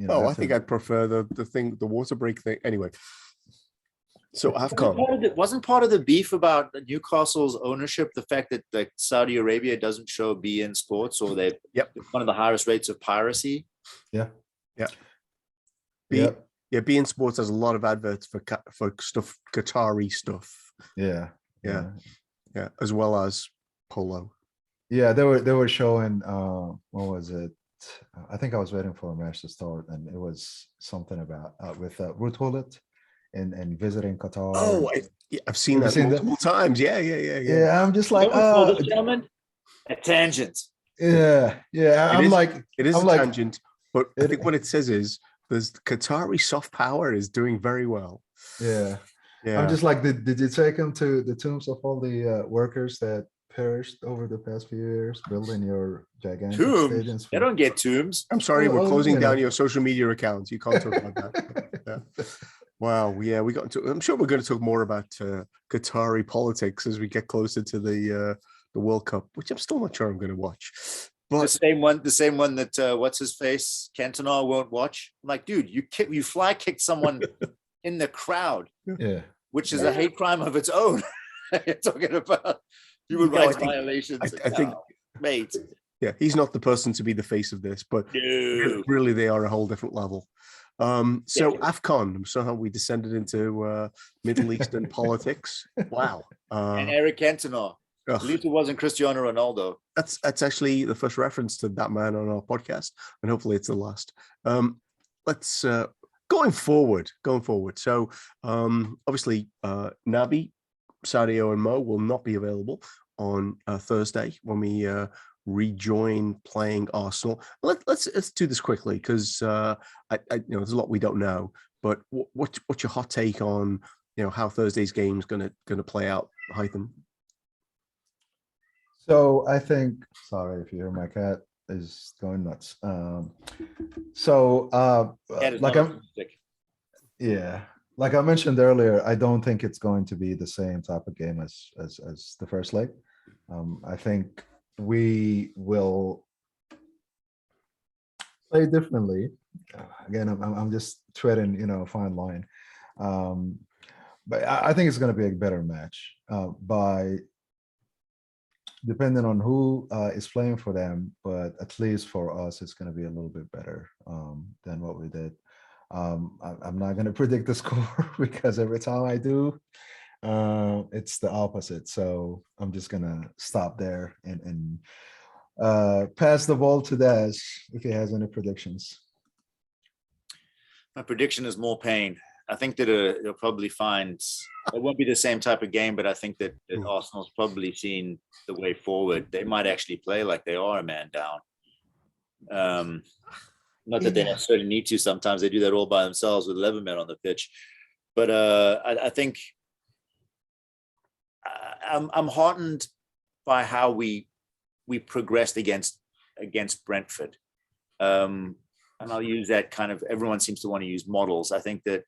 I think I'd prefer the water break thing. Anyway, so AFCON.
Wasn't part of the beef about Newcastle's ownership the fact that like Saudi Arabia doesn't show beIN Sports, or they one of the highest rates of piracy?
Yeah.
beIN Sports has a lot of adverts for stuff, Qatari stuff.
Yeah,
as well as polo.
Yeah, they were showing. What was it? I think I was waiting for a match to start, and it was something about with Ruth Hullet and visiting Qatar.
Oh, I've seen that multiple times. Yeah.
I'm just like,
a tangent.
Yeah.
It is a tangent, but I think what it says is there's Qatari soft power is doing very well.
Yeah. I'm just like, did you take him to the tombs of all the workers that perished over the past few years building your gigantic stadiums?
They don't get tombs.
I'm sorry, we're closing down your social media accounts. You can't talk about that. Wow. Yeah, we got into. I'm sure we're going to talk more about Qatari politics as we get closer to the World Cup, which I'm still not sure I'm going to watch. But
the same one that what's his face Cantona won't watch. I'm like, dude, you fly kicked someone in the crowd, which is a hate crime of its own. You're talking about human rights violations.
I think,
mate.
Yeah, he's not the person to be the face of this, but really they are a whole different level. So AFCON, somehow we descended into Middle Eastern politics. Wow.
And Eric Cantona. At least it wasn't Cristiano Ronaldo.
That's actually the first reference to that man on our podcast, and hopefully it's the last. Let's going forward. So obviously Naby, Sadio, and Mo will not be available on Thursday when we rejoin playing Arsenal. Let's do this quickly because there's a lot we don't know. But what's your hot take on how Thursday's game is gonna play out, Haitham?
So I think, sorry if you hear my cat is going nuts. Like I mentioned earlier, I don't think it's going to be the same type of game as the first leg. I think we will play differently. Again, I'm just treading, a fine line. But I think it's going to be a better match depending on who is playing for them, but at least for us, it's going to be a little bit better than what we did. I'm not going to predict the score because every time I do, it's the opposite. So I'm just going to stop there and pass the ball to Daz if he has any predictions.
My prediction is more pain. I think that they'll probably find it won't be the same type of game, but I think that Arsenal's probably seen the way forward. They might actually play like they are a man down. Not that they necessarily need to. Sometimes they do that all by themselves with 11 men on the pitch. But I think I'm heartened by how we progressed against Brentford. And I'll use that kind of, everyone seems to want to use models. I think that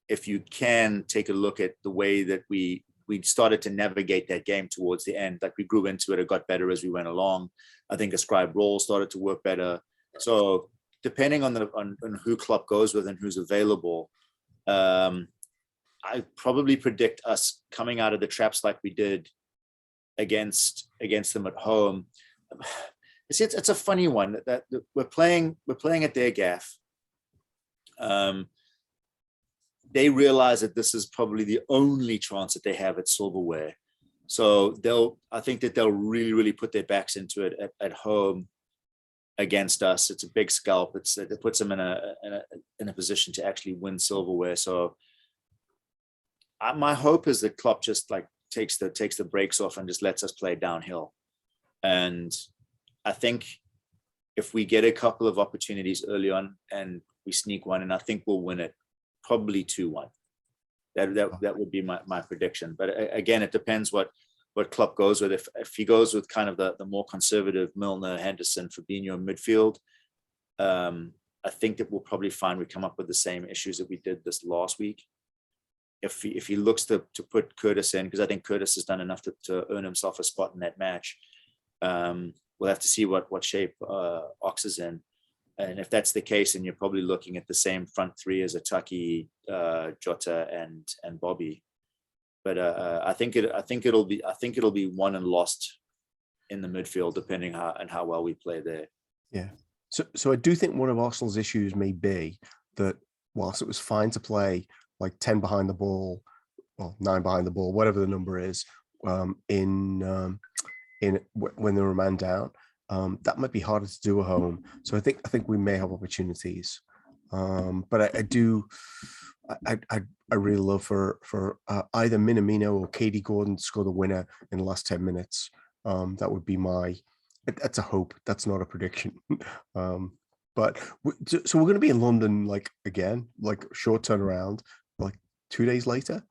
if you can take a look at the way that we started to navigate that game towards the end, like we grew into it got better as we went along. I think ascribed roles started to work better. So depending on who Klopp goes with and who's available, I probably predict us coming out of the traps like we did against them at home. It's a funny one that we're playing at their gaff. They realize that this is probably the only chance that they have at silverware. So I think that they'll really, really put their backs into it at home against us. It's a big scalp. It puts them in a position to actually win silverware. So my hope is that Klopp just like takes the brakes off and just lets us play downhill. And I think if we get a couple of opportunities early on and we sneak one, and I think we'll win it, probably 2-1. That would be my prediction. But again, it depends what what Klopp goes with. If he goes with kind of the more conservative Milner, Henderson, Fabinho midfield, I think that we'll probably find we come up with the same issues that we did this last week. If he looks to put Curtis in, because I think Curtis has done enough to earn himself a spot in that match. We'll have to see what shape Ox is in. And if that's the case, then you're probably looking at the same front three as a Taki, Jota, and Bobby. But I think it'll be won and lost in the midfield, depending on how well we play there.
Yeah. So I do think one of Arsenal's issues may be that whilst it was fine to play like 10 behind the ball, or 9 behind the ball, whatever the number is, when they were man down, that might be harder to do at home. So I think we may have opportunities. But I really love for either Minamino or Katie Gordon to score the winner in the last 10 minutes. That would be that's a hope. That's not a prediction. But so we're going to be in London, like, again, like short turnaround, like 2 days later,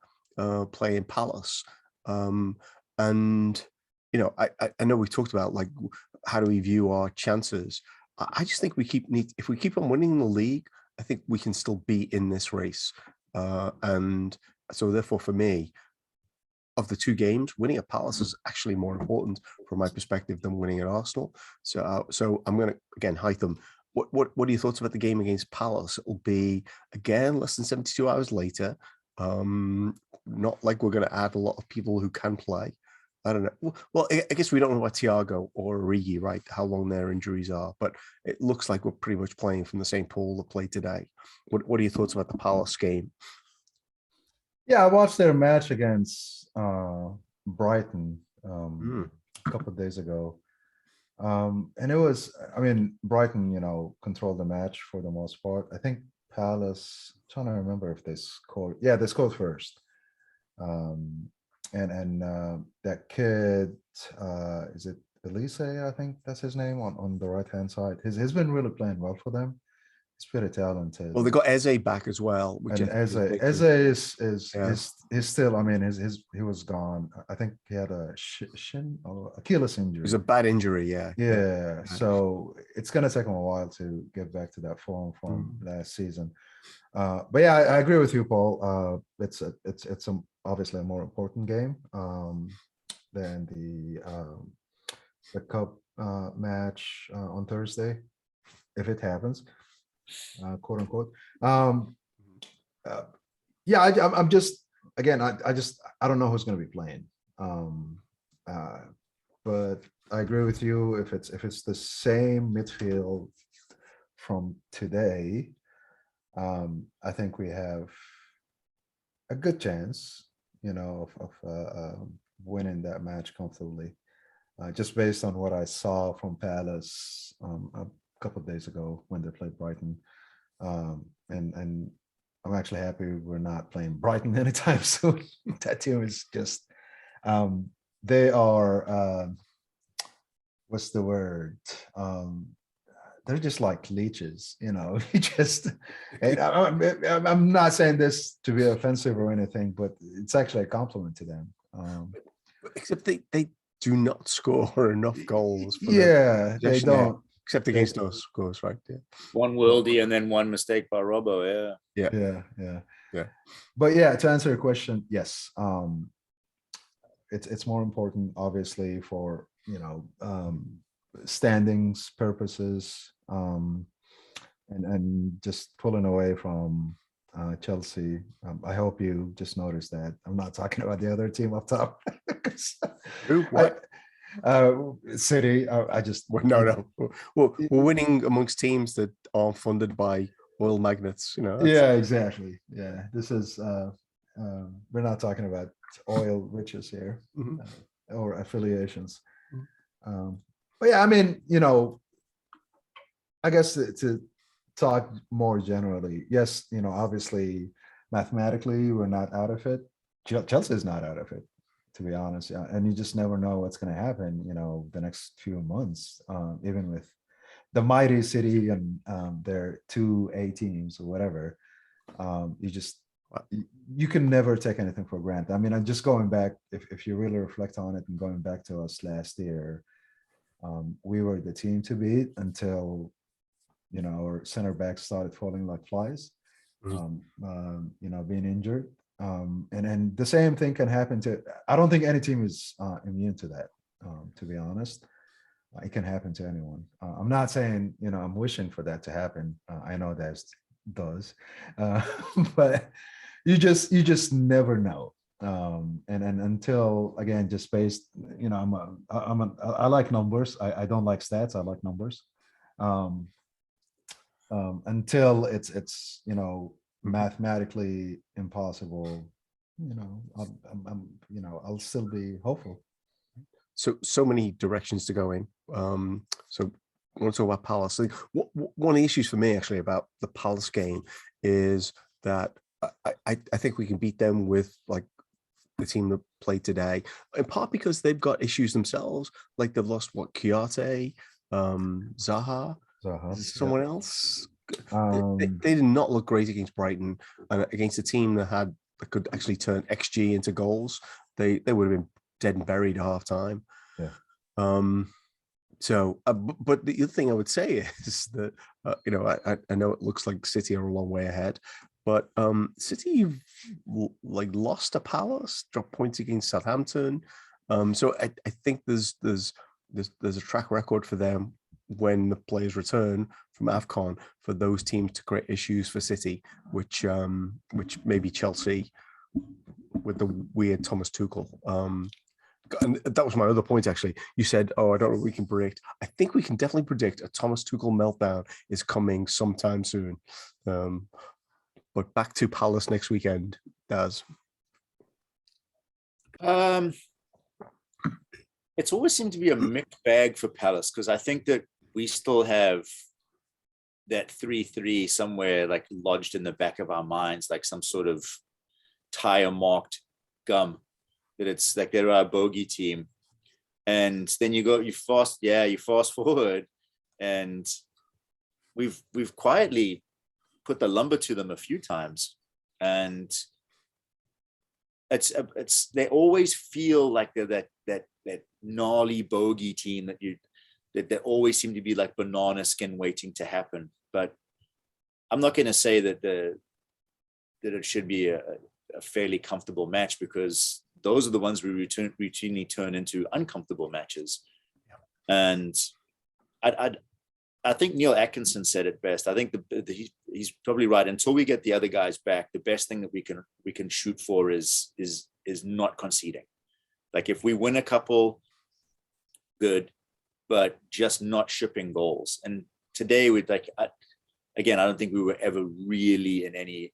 playing Palace. And, you know, I know we talked about, like, how do we view our chances? I just think if we keep on winning the league, I think we can still be in this race. And so therefore, for me, of the 2 games, winning at Palace is actually more important from my perspective than winning at Arsenal. So I'm going to, again, Haitham, what are your thoughts about the game against Palace? It will be, again, less than 72 hours later. Not like we're going to add a lot of people who can play. I don't know. Well, I guess we don't know about Thiago or Origi, right? How long their injuries are, but it looks like we're pretty much playing from the same pool that played today. What are your thoughts about the Palace game?
Yeah, I watched their match against Brighton a couple of days ago. And it was, I mean, Brighton, you know, controlled the match for the most part. I think Palace, I'm trying to remember if they scored. Yeah, they scored first. And that kid, is it Elise? I think that's his name on the right hand side. He's been really playing well for them. He's pretty talented.
Well, they got Eze back as well. Which
And Eze is still. I mean, he was gone. I think he had a shin or Achilles injury.
It was a bad injury, yeah.
Yeah. So it's gonna take him a while to get back to that form from last season. But yeah, I agree with you, Paul. It's obviously a more important game than the cup match on Thursday, if it happens, quote unquote. Yeah, I'm just, again, I don't know who's going to be playing. But I agree with you. If it's the same midfield from today, I think we have a good chance, you know, of winning that match comfortably. Just based on what I saw from Palace a couple of days ago when they played Brighton, and I'm actually happy we're not playing Brighton anytime soon. That team is just, they are, what's the word? They're just like leeches, you know. I'm not saying this to be offensive or anything, but it's actually a compliment to them.
Except they do not score enough goals.
Yeah, they don't.
Except against us, of course, right? Yeah.
One worldie and then one mistake by Robbo.
Yeah. But yeah, to answer your question, yes, it's more important, obviously, for, you know, standings purposes, and just pulling away from Chelsea. I hope you just noticed that I'm not talking about the other team up top. City. I just
no. Well, we're winning amongst teams that are funded by oil magnates. You know.
Yeah, exactly. Yeah, this is. We're not talking about oil riches here, or affiliations. But yeah, I mean, you know, I guess to talk more generally, yes, you know, obviously, mathematically, we're not out of it. Chelsea is not out of it, to be honest. And you just never know what's going to happen, you know, the next few months, even with the mighty City and their 2 A teams or whatever. You just, you can never take anything for granted. I mean, I'm just going back, if you really reflect on it and going back to us last year, we were the team to beat until, our center backs started falling like flies, being injured. And then the same thing can happen I don't think any team is immune to that, to be honest. It can happen to anyone. I'm not saying, I'm wishing for that to happen. I know that does, but you just never know. And until, again, just based, I like numbers. I don't like stats. I like numbers. Until it's mathematically impossible, I'll still be hopeful.
So many directions to go in. So I want to talk about Palace. One of the issues for me actually about the Palace game is that I think we can beat them with like the team that played today, in part because they've got issues themselves. Like they've lost Kouyaté, Zaha, someone else. They did not look great against Brighton, and against a team that could actually turn XG into goals. They would have been dead and buried at half time.
Yeah.
But the other thing I would say is that I know it looks like City are a long way ahead, but City lost to Palace, dropped points against Southampton. So I think there's a track record for them when the players return from AFCON for those teams to create issues for City, which maybe Chelsea with the weird Thomas Tuchel. And that was my other point, actually. You said, I don't know what we can predict. I think we can definitely predict a Thomas Tuchel meltdown is coming sometime soon. But back to Palace next weekend, Daz.
It's always seemed to be a mixed bag for Palace, because I think that we still have that 3-3 somewhere like lodged in the back of our minds, like some sort of tire marked gum, that it's like they're our bogey team. And then you fast forward, and we've quietly put the lumber to them a few times, and they always feel like they're that gnarly bogey team that always seem to be like banana skin waiting to happen. But I'm not going to say that it should be a fairly comfortable match, because those are the ones we routinely turn into uncomfortable matches. And I think Neil Atkinson said it best. I think he's probably right. Until we get the other guys back, the best thing that we can shoot for is not conceding. Like if we win a couple, good, but just not shipping goals. And today I don't think we were ever really in any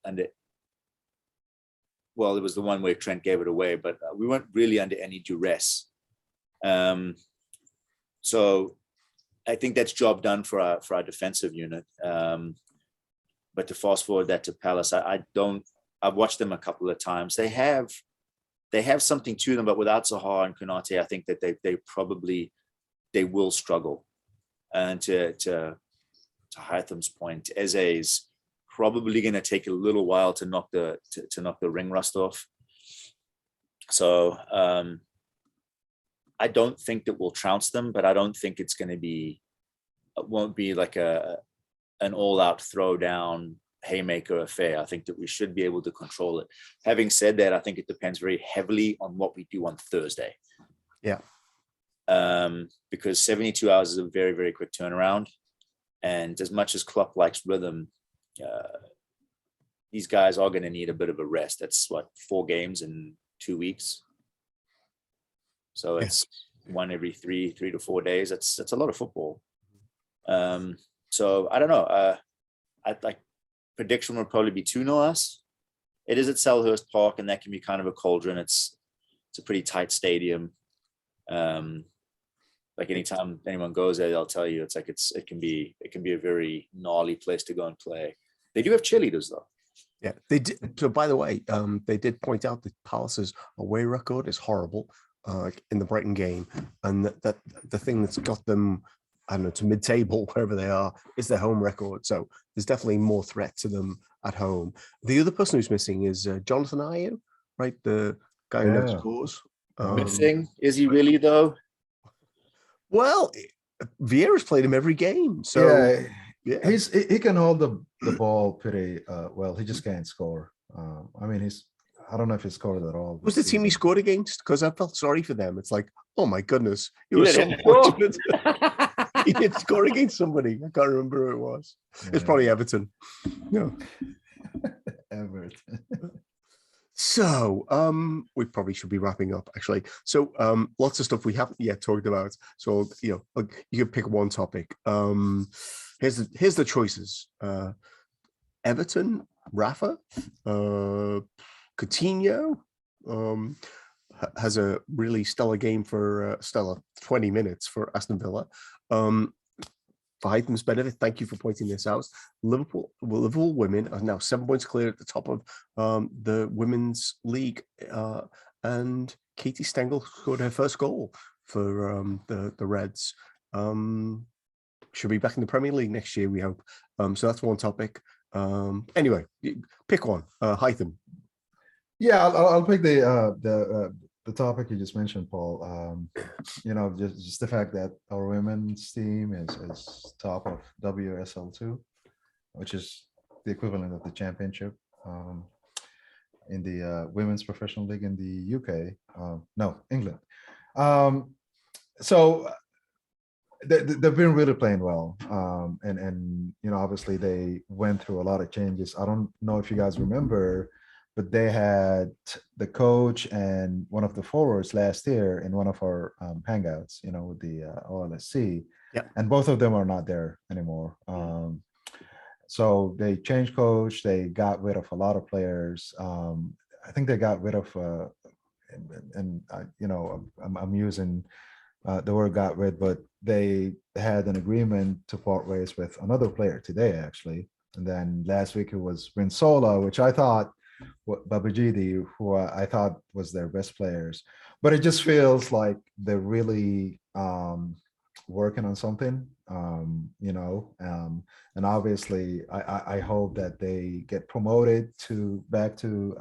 well, it was the one where Trent gave it away, but we weren't really under any duress. So I think that's job done for our defensive unit. But to fast forward that to Palace, I've watched them a couple of times. They have something to them, but without Zaha and Konate, I think that they will struggle. And to Haitham's point, Eze's probably going to take a little while to knock the ring rust off. So I don't think that we'll trounce them, but I don't think it won't be like an all-out throwdown haymaker affair. I think that we should be able to control it. Having said that, I think it depends very heavily on what we do on Thursday.
Yeah.
Because 72 hours is a very, very quick turnaround. And as much as Klopp likes rhythm, these guys are going to need a bit of a rest. That's 4 games in 2 weeks. So it's one every 3 to 4 days. That's a lot of football. So I don't know. Prediction would probably be 2-0 us. It is at Selhurst Park, and that can be kind of a cauldron. It's a pretty tight stadium. Like anytime anyone goes there, they'll tell you it can be a very gnarly place to go and play. They do have cheerleaders though.
Yeah, they did. So by the way, they did point out that Palace's away record is horrible in the Brighton game, and that the thing that's got them I don't know, to mid-table, wherever they are, is their home record. So there's definitely more threat to them at home. The other person who's missing is Jonathan Ayew, right? The guy who never scores.
Missing? Is he really though?
Well, Vieira's played him every game. So
yeah. He can hold the ball pretty well. He just can't score. I mean, I don't know if he scored at all.
Was the team he scored against? Because I felt sorry for them. It's like, oh my goodness, you
He
were so
didn't
fortunate. He did score against somebody. I can't remember who it was. It's probably Everton. No.
Everton.
So we probably should be wrapping up, actually. So lots of stuff we haven't yet talked about. So you can pick one topic. Here's the choices: Everton, Rafa, Coutinho has a really stellar game for 20 minutes for Aston Villa. For Haitham's benefit, thank you for pointing this out. Liverpool women are now 7 points clear at the top of the women's league, and Katie Stengel scored her first goal for the Reds. She'll be back in the Premier League next year, we hope. So that's one topic. Anyway, pick one. Haitham.
Yeah, I'll pick the topic you just mentioned, Paul. Just the fact that our women's team is top of WSL2, which is the equivalent of the championship in the women's professional league in the UK. No, England. So they've been really playing well, and obviously they went through a lot of changes. I don't know if you guys remember, but they had the coach and one of the forwards last year in one of our hangouts, with the OLSC, and both of them are not there anymore. So they changed coach. They got rid of a lot of players. I think they got rid of, I'm using the word "got rid," but they had an agreement to part ways with another player today, actually. And then last week it was Rinsola, which I thought, Babajidi, who I thought was their best players. But it just feels like they're really working on something, and obviously I hope that they get promoted back to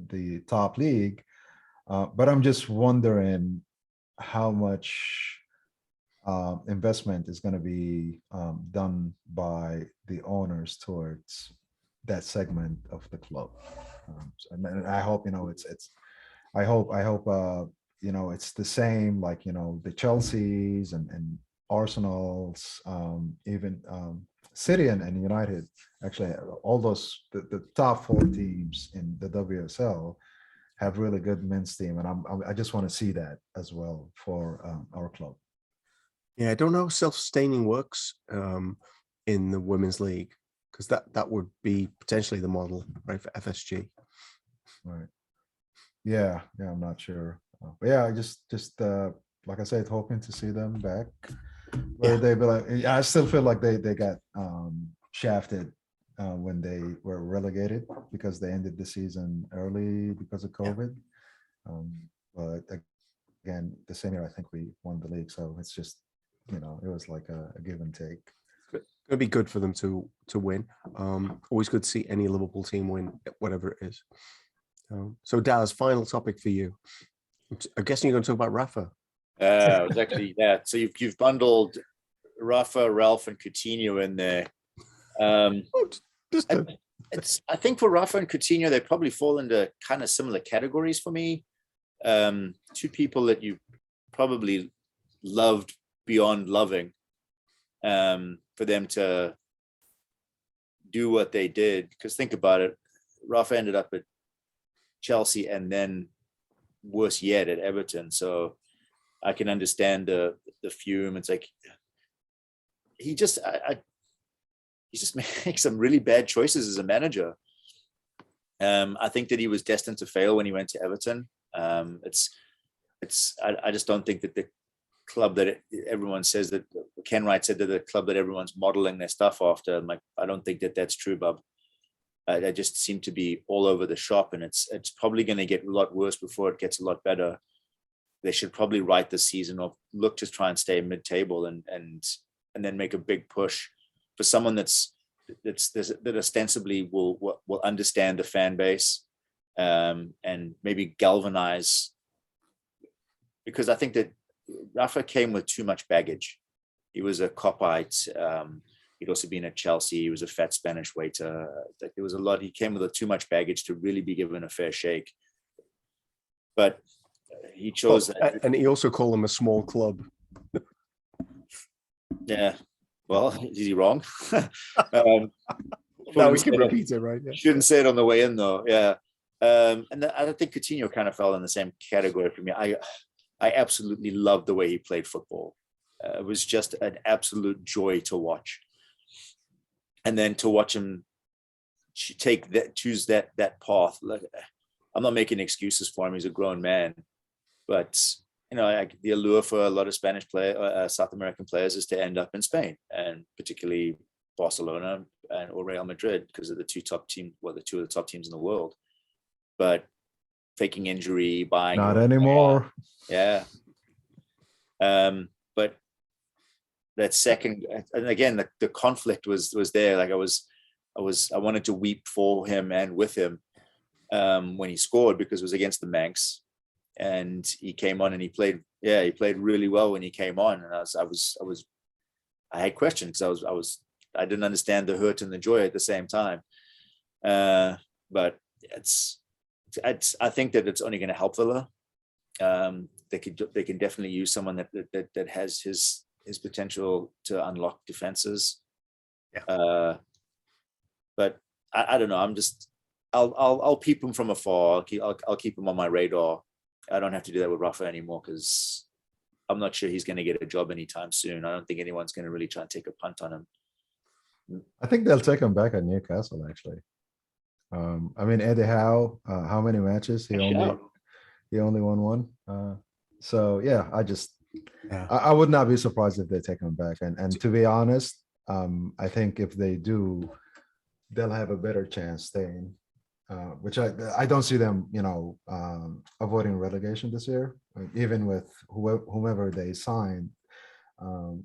the top league. But I'm just wondering how much investment is going to be done by the owners towards that segment of the club. And I hope, I hope it's the same, like, the Chelseas and Arsenals, even City and United, actually, all those, the top 4 teams in the WSL have really good men's team. And I just want to see that as well for our club.
Yeah, I don't know how self-sustaining works in the women's league, because that would be potentially the model, right, for FSG.
Right. Yeah, I'm not sure. But yeah, I just like I said, hoping to see them back where they belong. I still feel like they got shafted when they were relegated because they ended the season early because of COVID. But again, the same year I think we won the league, so it's just, it was like a give and take.
It's going to be good for them to win. Always good to see any Liverpool team win, whatever it is. So Daz, final topic for you. I'm guessing you're going to talk about Rafa.
It was actually that. So you've bundled Rafa, Ralph, and Coutinho in there. I think for Rafa and Coutinho, they probably fall into kind of similar categories for me. 2 people that you probably loved beyond loving, for them to do what they did. Because think about it, Rafa ended up at Chelsea and then worse yet at Everton. So I can understand the fume. It's like he just makes some really bad choices as a manager. I think that he was destined to fail when he went to Everton. I just don't think that the club that everyone says that Ken Wright said that the club that everyone's modeling their stuff after. I'm like, I don't think that that's true, Bob. They just seem to be all over the shop, and it's probably going to get a lot worse before it gets a lot better. they should probably write the season off, look to try and stay mid-table, and then make a big push for someone that ostensibly will understand the fan base, and maybe galvanize. Because I think that Rafa came with too much baggage. He was a Kopite. He'd also been at Chelsea. He was a fat Spanish waiter. There was a lot. He came with too much baggage to really be given a fair shake. But he chose that.
And he also called him a small club.
Yeah. Well, is he wrong?
No, we can repeat it, right? Yeah.
Shouldn't say it on the way in, though. Yeah. And I think Coutinho kind of fell in the same category for me. I absolutely loved the way he played football. It was just an absolute joy to watch. And then to watch him choose that path. Like, I'm not making excuses for him. He's a grown man, but the allure for a lot of Spanish South American players is to end up in Spain, and particularly Barcelona or Real Madrid, because of the two of the top teams in the world. But faking injury, buying
not anymore.
Yeah. But that second, and again, the conflict was there. Like I wanted to weep for him and with him when he scored, because it was against the Manx, and he came on and he played really well when he came on. And I had questions, because I didn't understand the hurt and the joy at the same time. But I think that it's only going to help Villa. They can definitely use someone that has his potential to unlock defenses.
Yeah.
But I don't know. I'll peep him from afar. I'll keep him on my radar. I don't have to do that with Rafa anymore, because I'm not sure he's going to get a job anytime soon. I don't think anyone's going to really try and take a punt on him.
I think they'll take him back at Newcastle, actually. I mean, Eddie Howe, how many matches? He only won one. So yeah, I would not be surprised if they take him back. And to be honest, I think if they do, they'll have a better chance staying. Which I don't see them, avoiding relegation this year, even with whomever they sign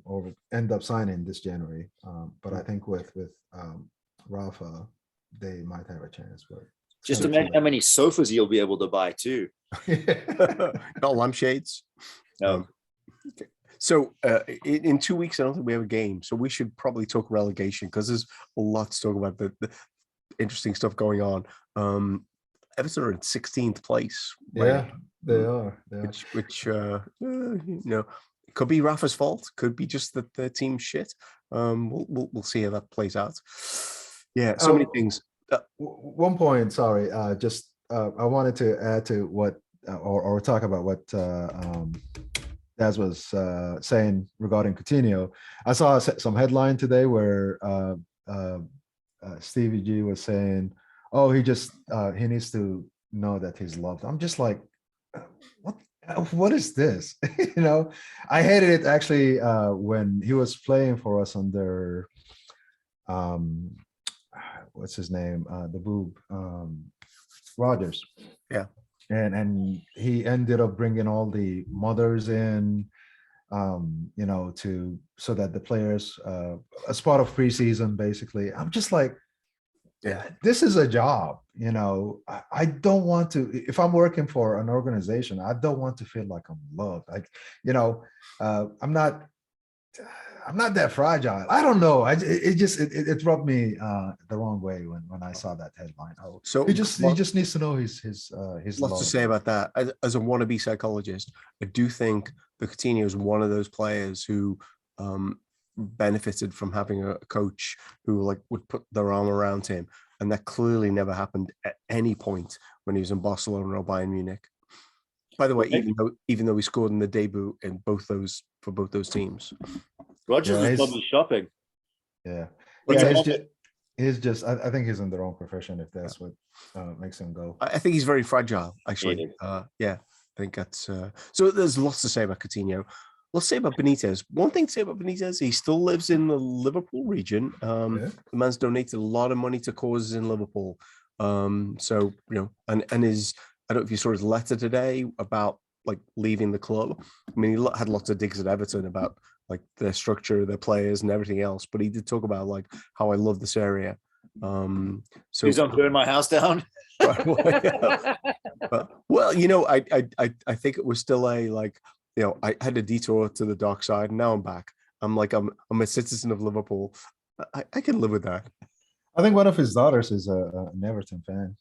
or end up signing this January. But I think with Rafa, they might have a chance. But
just imagine how many sofas you'll be able to buy too.
Not lampshades.
No.
Okay. So in 2 weeks, I don't think we have a game. So we should probably talk relegation, because there's a lot to talk about. The interesting stuff going on. Everton are in 16th place.
Right? Yeah, they are.
Which could be Rafa's fault. Could be just that the team's shit. We'll see how that plays out. Yeah, so many things.
1 point, sorry. I wanted to add to what or talk about what Daz was saying regarding Coutinho. I saw some headline today where Stevie G was saying, "Oh, he needs to know that he's loved." I'm just like, what is this? I hated it actually when he was playing for us under what's his name, the boob, Rogers.
Yeah,
and he ended up bringing all the mothers in, so that the players, as part of preseason, basically. I'm just like, yeah, this is a job. I don't want to, if I'm working for an organization, I don't want to feel like I'm loved. Like, I'm not that fragile. I don't know. It rubbed me the wrong way when I saw that headline. So he just needs to know his
lots to say about that. As a wannabe psychologist, I do think that Coutinho is one of those players who benefited from having a coach who would put their arm around him, and that clearly never happened at any point when he was in Barcelona or Bayern Munich. By the way, even though he scored in the debut in both those teams.
Rogers is probably shopping.
Yeah.
Yeah,
he's just I think he's in the wrong profession if that's what makes him go.
I think he's very fragile, actually. I think that's so there's lots to say about Coutinho. Let's say about Benitez. One thing to say about Benitez, he still lives in the Liverpool region. The man's donated a lot of money to causes in Liverpool. And his, I don't know if you saw his letter today about like leaving the club. I mean, he had lots of digs at Everton about like their structure, their players, and everything else. But he did talk about like how I love this area. So
Please don't burn my house down.
Well, you know, I think it was still a like, you know, I had a detour to the dark side, and now I'm back. I'm a citizen of Liverpool. I can live with that.
I think one of his daughters is an Everton fan.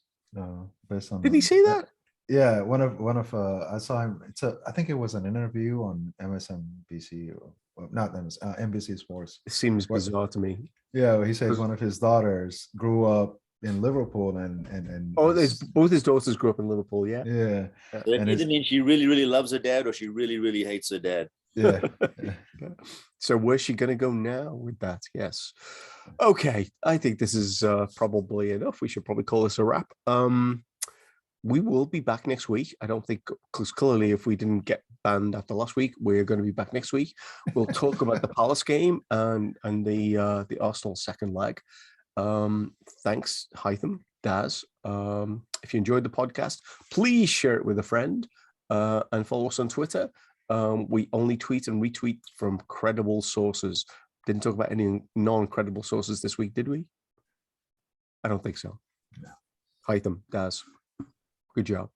Based on
Did he say that?
Yeah, one of I saw him. I think it was an interview on MSNBC or well, not MSN, NBC Sports.
It seems bizarre to me.
Yeah, he says one of his daughters grew up in Liverpool and
both his daughters grew up in Liverpool. Yeah.
Yeah.
It either means she really, really loves her dad or she really, really hates her dad.
Yeah.
So where's she going to go now with that? Yes. Okay. I think this is probably enough. We should probably call this a wrap. We will be back next week. I don't think, because clearly if we didn't get banned after last week, we're going to be back next week. We'll talk about the Palace game and the Arsenal second leg. Thanks, Haitham, Daz. If you enjoyed the podcast, please share it with a friend and follow us on Twitter. We only tweet and retweet from credible sources. Didn't talk about any non-credible sources this week, did we? I don't think so.
No.
Haitham, Daz, good job.